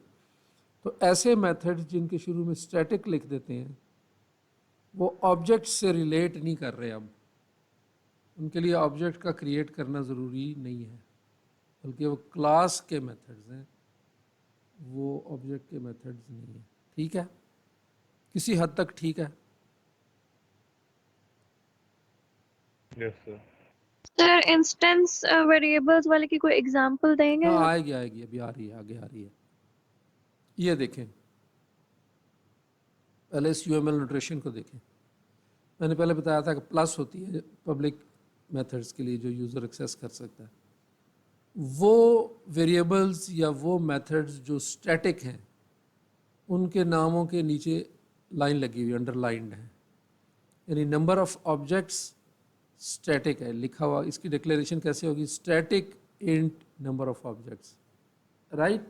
तो ऐसे मेथड्स जिनके शुरू में स्टैटिक लिख देते हैं वो ऑब्जेक्ट से रिलेट नहीं कर रहे, अब उनके लिए ऑब्जेक्ट का क्रिएट करना ज़रूरी नहीं है, बल्कि वो क्लास के मेथड्स हैं, वो ऑब्जेक्ट के मेथड्स नहीं है। ठीक है, किसी हद तक ठीक है। Yes sir. Sir instance variables वाले की कोई एग्जांपल देंगे हाँ आप? आएगी आएगी, अभी आ रही है, आगे आ रही है। ये देखें, पहले इस यूएमएल नोटेशन को देखें। मैंने पहले बताया था कि प्लस होती है पब्लिक मेथड्स के लिए जो यूज़र एक्सेस कर सकता है। वो वेरिएबल्स या वो मेथड्स जो स्टैटिक हैं उनके नामों के नीचे लाइन लगी हुई अंडरलाइंड है, यानी नंबर ऑफ ऑब्जेक्ट्स स्टैटिक है लिखा हुआ। इसकी डिक्लेरेशन कैसे होगी? Static int number of objects, right.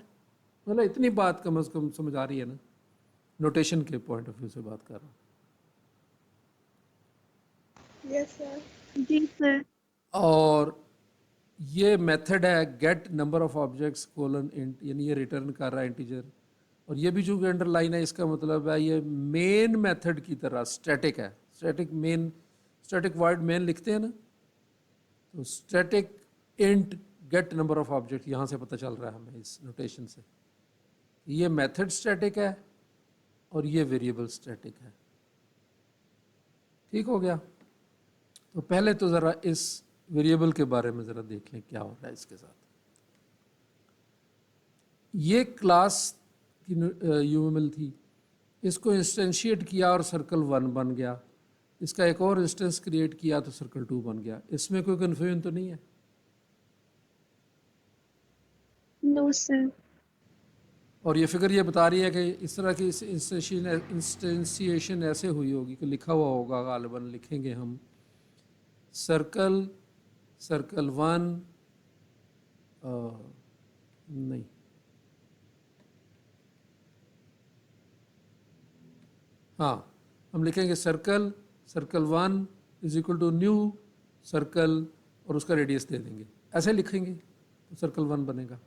मतलब इतनी बात कम से कम समझ आ रही है ना, नोटेशन के पॉइंट ऑफ व्यू से बात कर रहा हूँ। Yes sir. जी सर। और ये मेथड है get number of objects colon int, यानी ये रिटर्न कर रहा है इंटीजर। और ये भी जो अंडरलाइन है इसका मतलब है ये मेन मेथड की तरह स्टैटिक है। Static main, static void main लिखते हैं ना, तो static int get number of object, यहाँ से पता चल रहा है हमें इस नोटेशन से ये मेथड स्टैटिक है और ये वेरिएबल स्टैटिक है। ठीक हो गया? तो पहले तो ज़रा इस वेरिएबल के बारे में ज़रा देख लें क्या हो रहा है इसके साथ। ये क्लास की यूएमएल थी, इसको इंस्टेंशिएट किया और सर्कल 1 बन गया। इसका एक और इंस्टेंस क्रिएट किया तो सर्कल 2 बन गया। इसमें कोई कन्फ्यूजन तो नहीं है? No sir. और ये फिगर ये बता रही है कि इस तरह की इंस्टेंशिएशन ऐसे हुई होगी कि लिखा हुआ होगा, गालिबन लिखेंगे हम सर्कल 1 नहीं, हाँ हम लिखेंगे circle 1 is equal to new circle और उसका रेडियस दे देंगे, ऐसे लिखेंगे तो सर्कल 1 बनेगा।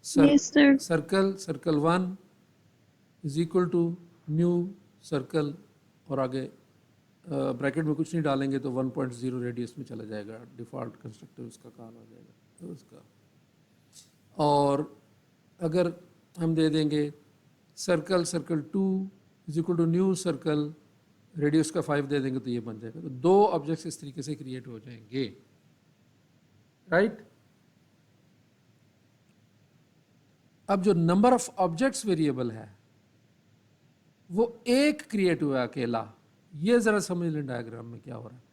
Yes sir. Circle 1 is equal to new circle और आगे ब्रैकेट में कुछ नहीं डालेंगे तो 1.0 रेडियस में चला जाएगा, डिफ़ॉल्ट कंस्ट्रक्टर उसका कॉल हो जाएगा तो उसका। और अगर हम दे देंगे circle 2 is equal to new circle, radius का 5 दे देंगे तो ये बन जाएगा। तो 2 ऑब्जेक्ट्स इस तरीके से क्रिएट हो जाएंगे, राइट। अब जो नंबर ऑफ ऑब्जेक्ट्स वेरिएबल है वो एक क्रिएट हुआ अकेला। ये ज़रा समझ लें डायग्राम में क्या हो रहा है।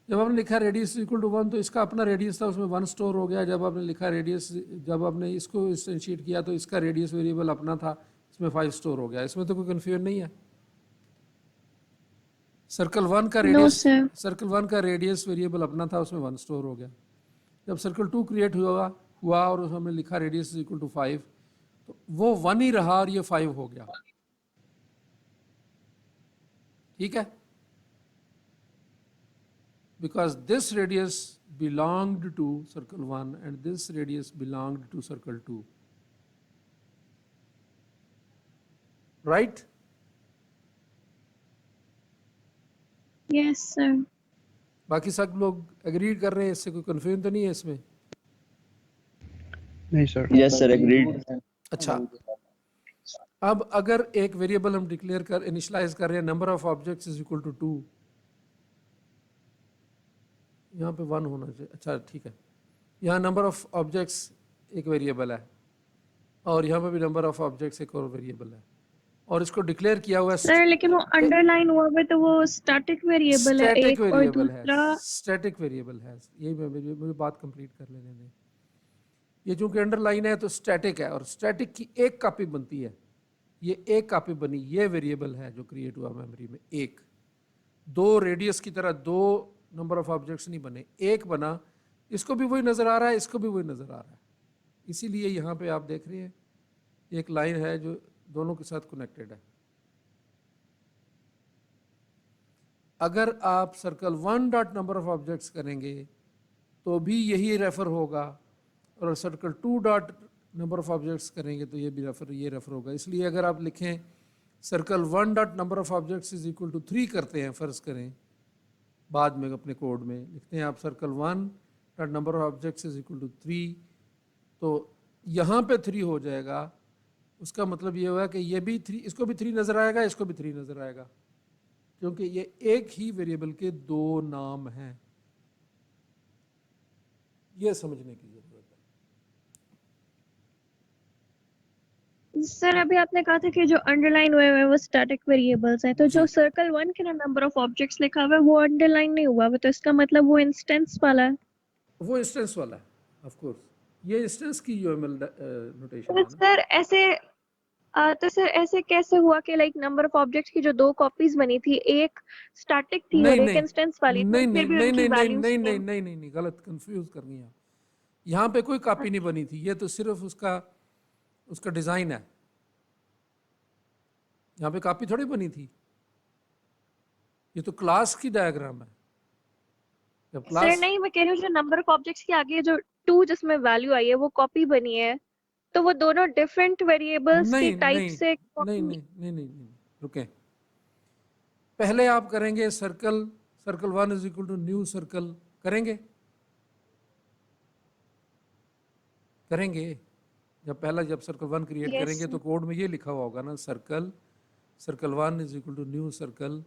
जब आपने लिखा रेडियस इक्वल टू 1 तो इसका अपना रेडियस था, उसमें 1 स्टोर हो गया। जब आपने लिखा रेडियस, जब आपने इसको इंस्टेंशिएट किया तो इसका रेडियस वेरिएबल अपना था, इसमें 5 स्टोर हो गया। इसमें तो कोई कन्फ्यूजन नहीं है। सर्कल 1 का रेडियस वेरिएबल अपना था, उसमें 1 स्टोर हो गया। जब सर्कल 2 क्रिएट हुआ और उसमें लिखा रेडियस इक्वल टू 5 तो वो 1 ही रहा और ये 5 हो गया। ठीक है, because this radius belonged to circle 1 and this radius belonged to circle 2, right? Yes sir. बाकी सब लोग एग्री कर रहे हैं, इससे कोई कन्फ्यूजन तो नहीं है इसमें? नहीं सर। Yes sir, agreed. अच्छा, अब अगर एक वेरिएबल हम डिक्लेयर कर इनिशियलाइज कर रहे हैं number of objects is equal to 2, यहाँ पे 1 होना चाहिए। अच्छा ठीक है, यहाँ नंबर ऑफ ऑब्जेक्ट्स एक वेरिएबल है और यहाँ पे भी नंबर ऑफ ऑब्जेक्ट्स एक और वेरिएबल है और इसको डिक्लेयर किया हुआ है सर लेकिन वो अंडरलाइन हुआ है तो वो स्टैटिक वेरिएबल है स्टैटिक एक, और वेरिएबल है, दूसरा स्टैटिक वेरिएबल है। यही मुझे बात कंप्लीट कर लेने दें। ये चूंकि अंडरलाइन है तो स्टैटिक है और स्टैटिक की एक कॉपी बनती है। ये एक कॉपी बनी, ये वेरिएबल है जो क्रिएट हुआ मेमोरी में। एक 2 रेडियस की तरह 2 नंबर ऑफ ऑब्जेक्ट्स नहीं बने, एक बना। इसको भी वही नज़र आ रहा है, इसको भी वही नज़र आ रहा है। इसीलिए यहाँ पे आप देख रहे हैं एक लाइन है जो दोनों के साथ कनेक्टेड है। अगर आप circle 1 dot number of objects करेंगे तो भी यही रेफर होगा, और circle 2 dot number of objects करेंगे तो ये भी रेफर होगा। इसलिए अगर आप लिखें circle 1 dot number of objects is equal to 3 करते हैं, फ़र्ज़ करें, बाद में अपने कोड में लिखते हैं आप circle 1 dot number of objects is equal to 3, तो यहाँ पे 3 हो जाएगा। उसका मतलब ये हुआ कि ये भी 3, इसको भी 3 नज़र आएगा, इसको भी 3 नज़र आएगा, क्योंकि ये एक ही वेरिएबल के दो नाम हैं। ये समझने की ज़रूरत है। सर अभी आपने कहा था कि जो अंडरलाइन हुए हैं वो स्टैटिक वेरिएबल्स हैं, तो जो जी। सर्कल 1 के ना नंबर ऑफ ऑब्जेक्ट्स लिखा हुआ है वो अंडरलाइन नहीं हुआ हुआ, तो इसका मतलब वो इंस्टेंस वाला है। वो इंस्टेंस वाला है, ऑफ कोर्स। ये इंस्टेंस की यूएमएल नोटेशन तो है ना। सर ऐसे कैसे हुआ कि लाइक नंबर ऑफ ऑब्जेक्ट्स की जो दो कॉपीज बनी थी, एक स्टैटिक थी और नहीं एक नहीं इंस्टेंस वाली थी, नहीं फिर नहीं भी नहीं उनकी नहीं नहीं वैल्यूज नहीं सेम? नहीं नहीं नहीं, गलत कंफ्यूज कर रही हैं आप। यहाँ पे कोई कॉपी नहीं बनी थी, ये तो सिर्फ उसका डिज़ाइन है। यहाँ पे कॉपी थोड़ी बनी थी, ये तो क्लास की डायग्राम है। जब सर क्लास नहीं, मैं कह रही हूँ जो नंबर ऑफ ऑब्जेक्ट्स के आगे जो 2 जिसमें वैल्यू आई है वो कॉपी बनी है, तो वो दोनों डिफरेंट वेरिएबल्स की नहीं टाइप नहीं से नहीं copy- नहीं नहीं नहीं नहीं, रुकें। पहले आप करेंगे circle 1 is equal to new circle, करेंगे जब सर्कल 1 क्रिएट Yes, करेंगे तो कोड में ये लिखा हुआ होगा ना, circle 1 is equal to new circle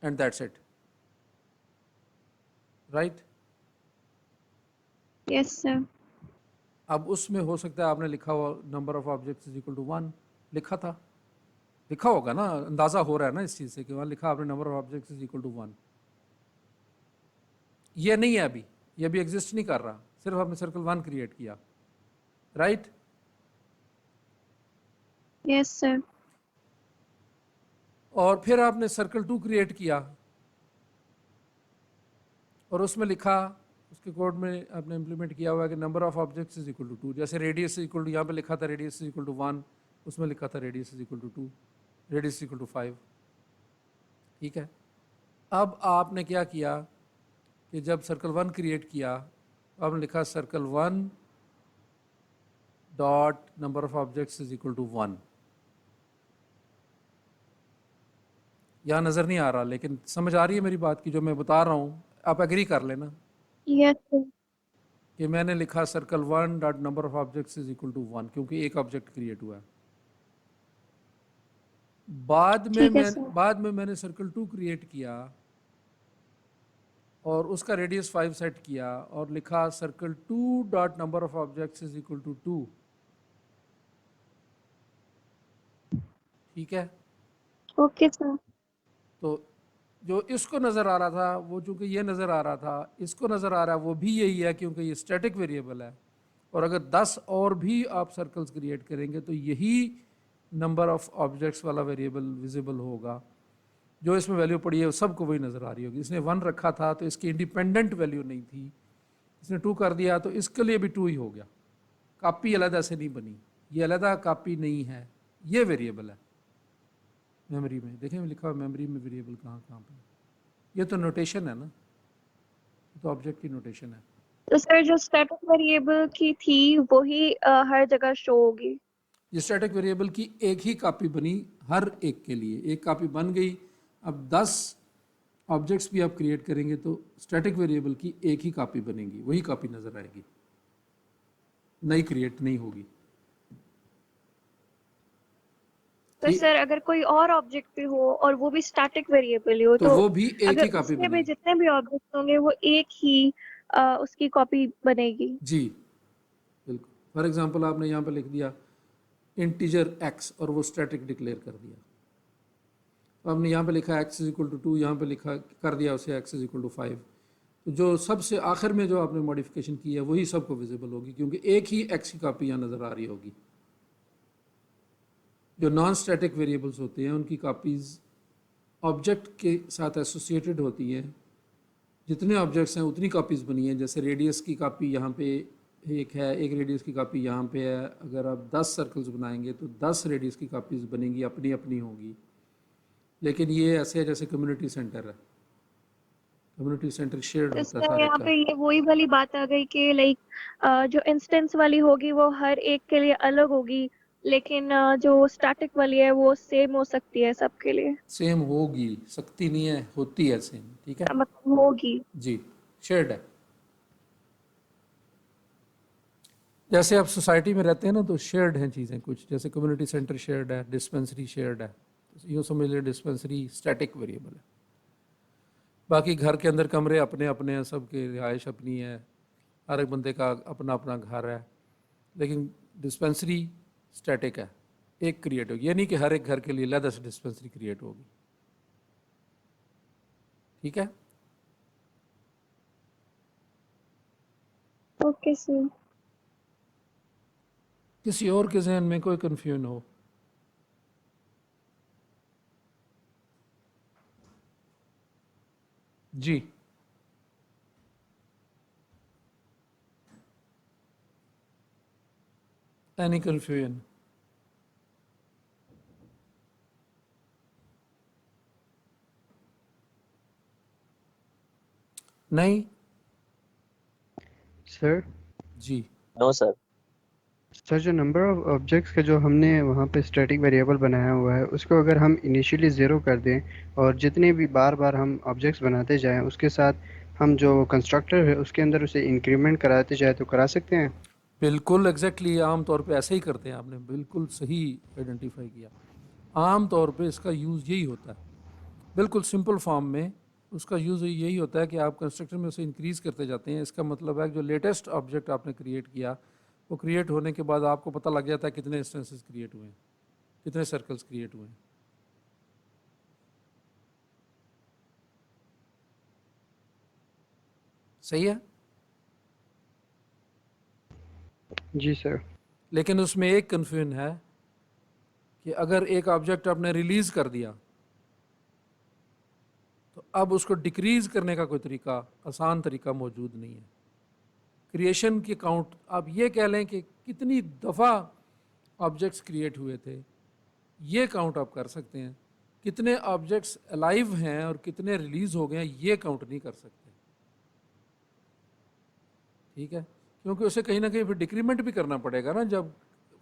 and that's it, right. yes sir. अब उसमें हो सकता है आपने लिखा हुआ number of objects is equal to 1 लिखा होगा ना, अंदाज़ा हो रहा है ना इस चीज़ से कि वहाँ लिखा आपने number of objects is equal to 1। ये नहीं है अभी, ये अभी एग्जिस्ट नहीं कर रहा, सिर्फ आपने सर्कल 1 क्रिएट किया, राइट। Yes sir. और फिर आपने सर्कल 2 क्रिएट किया और उसमें लिखा, उसके कोड में आपने इम्प्लीमेंट किया हुआ है कि number of objects is equal to 2। जैसे रेडियस इज इक्वल टू, यहाँ पे लिखा था रेडियस इज इक्वल टू 1, उसमें लिखा था radius is equal to 2, radius is equal to 5। ठीक है। अब आपने क्या किया कि जब सर्कल 1 क्रिएट किया तो आपने लिखा circle 1 dot number of objects is equal to 1। यहाँ नज़र नहीं आ रहा, लेकिन समझ आ रही है मेरी बात की जो मैं बता रहा हूँ, आप एग्री कर लेना यस सर। कि मैंने लिखा circle 1 dot number of objects is equal to 1, क्योंकि एक ऑब्जेक्ट क्रिएट हुआ है। ठीक है सर। बाद में मैंने सर्कल 2 क्रिएट किया और उसका रेडियस 5 सेट किया और लिखा circle 2 dot number of objects is equal to 2। ठीक है। Okay sir. तो जो इसको नज़र आ रहा था वो चूंकि ये नज़र आ रहा था, इसको नज़र आ रहा है वो भी यही है, क्योंकि ये स्टैटिक वेरिएबल है। और अगर 10 और भी आप सर्कल्स क्रिएट करेंगे तो यही नंबर ऑफ ऑब्जेक्ट्स वाला वेरिएबल विजिबल होगा। जो इसमें वैल्यू पड़ी है वो सबको वही नज़र आ रही होगी। इसने 1 रखा था तो इसकी इंडिपेंडेंट वैल्यू नहीं थी, इसने 2 कर दिया तो इसके लिए भी 2 ही हो गया। कॉपी अलहदा से नहीं बनी, ये अलहदा कॉपी नहीं है, ये वेरिएबल है। मेमोरी में देखें लिखा हुआ मेमोरी में वेरिएबल कहाँ पे, ये तो नोटेशन है ना, ये तो ऑब्जेक्ट की नोटेशन है। तो सर जो स्टैटिक वेरिएबल की थी वही हर जगह शो होगी? ये स्टैटिक वेरिएबल की एक ही कॉपी बनी हर एक के लिए, एक कॉपी बन गई। अब 10 ऑब्जेक्ट्स भी आप क्रिएट करेंगे तो स्टैटिक वेरिएबल की एक ही कॉपी बनेगी, वही कॉपी नज़र आएगी, नई क्रिएट नहीं होगी। तो सर अगर कोई और ऑब्जेक्ट भी हो और वो भी स्टैटिक वेरिएबल ही हो तो वो भी एक अगर ही कॉपी उसमें भी बनेगी। जितने भी ऑब्जेक्ट होंगे वो एक ही उसकी कॉपी बनेगी? जी बिल्कुल। फॉर एग्जांपल आपने यहाँ पे लिख दिया इंटीजर x और वो स्टैटिक डिक्लेयर कर दिया, तो हमने यहाँ पे लिखा x इज इक्वल टू 2, यहाँ पे लिखा कर दिया उसे x इज इक्वल टू 5। तो जो सबसे आखिर में जो आपने मॉडिफिकेशन की है वही सबको विजिबल होगी, क्योंकि एक ही x की कॉपी यहाँ नज़र आ रही होगी। जो नॉन स्टैटिक वेरिएबल्स होते हैं उनकी कॉपीज़ ऑब्जेक्ट के साथ एसोसिएटेड होती हैं। जितने ऑब्जेक्ट्स हैं उतनी कॉपीज़ बनी हैं। जैसे रेडियस की कॉपी यहाँ पे एक है, एक रेडियस की कॉपी यहाँ पे है। अगर आप 10 सर्कल्स बनाएंगे तो 10 रेडियस की कॉपीज़ बनेंगी, अपनी अपनी होगी। लेकिन ये ऐसे है जैसे कम्युनिटी सेंटर है, कम्युनिटी सेंटर शेयर्ड होता है इसमें सारे यहाँ का। पे ये वही वाली बात आ गई कि लाइक जो इंस्टेंस वाली होगी वो हर एक के लिए अलग होगी, लेकिन जो स्टैटिक वाली है वो सेम हो सकती है सबके लिए। सेम होगी, सकती नहीं है, होती है सेम, ठीक है मतलब होगी। जी, शेयर्ड है। जैसे आप सोसाइटी में रहते हैं ना तो शेयर्ड हैं चीज़ें कुछ, जैसे कम्युनिटी सेंटर शेयर्ड है, डिस्पेंसरी शेयर्ड है, यूँ समझ लीजिए डिस्पेंसरी स्टैटिक वेरिएबल है। बाकी घर के अंदर कमरे अपने अपने हैं, सबके रिहाइश अपनी है, हर एक बंदे का अपना अपना घर है, लेकिन डिस्पेंसरी स्टैटिक है, एक क्रिएट होगी। ये नहीं कि हर एक घर के लिए अलग से डिस्पेंसरी क्रिएट होगी, ठीक है। Okay sir. किसी और के जहन में कोई कन्फ्यूजन हो? जी, एनी कन्फ्यूजन? नहीं? सर जी, नो सर। सर जो नंबर ऑफ ऑब्जेक्ट्स का जो हमने वहाँ पे स्टैटिक वेरिएबल बनाया हुआ है उसको अगर हम इनिशियली ज़ीरो कर दें और जितने भी बार बार हम ऑब्जेक्ट्स बनाते जाएं उसके साथ हम जो कंस्ट्रक्टर है उसके अंदर उसे इंक्रीमेंट कराते जाए तो करा सकते हैं। बिल्कुल एग्जैक्टली, आम तौर पे ऐसे ही करते हैं, आपने बिल्कुल सही आइडेंटिफाई किया। आम तौर पे इसका यूज़ यही होता है, बिल्कुल सिंपल फॉर्म में उसका यूज़ यही होता है कि आप कंस्ट्रक्टर में उसे इंक्रीज़ करते जाते हैं। इसका मतलब है कि जो लेटेस्ट ऑब्जेक्ट आपने क्रिएट किया वो क्रिएट होने के बाद आपको पता लग जाता है कितने इंस्टेंसेस क्रिएट हुए हैं, कितने सर्कल्स क्रिएट हुए हैं। सही है। जी सर। लेकिन उसमें एक कन्फ्यूजन है कि अगर एक ऑब्जेक्ट आपने रिलीज कर दिया तो अब उसको डिक्रीज करने का कोई तरीका, आसान तरीका मौजूद नहीं है। क्रिएशन की काउंट आप ये कह लें कि कितनी दफ़ा ऑब्जेक्ट्स क्रिएट हुए थे, ये काउंट आप कर सकते हैं। कितने ऑब्जेक्ट्स अलाइव हैं और कितने रिलीज हो गए हैं ये काउंट नहीं कर सकते, ठीक है। क्योंकि उसे कहीं ना कहीं फिर डिक्रीमेंट भी करना पड़ेगा ना। जब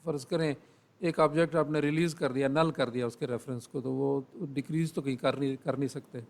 फ़र्ज़ करें एक ऑब्जेक्ट आपने रिलीज़ कर दिया, नल कर दिया उसके रेफरेंस को, तो वो डिक्रीज़ तो कहीं कर नहीं सकते।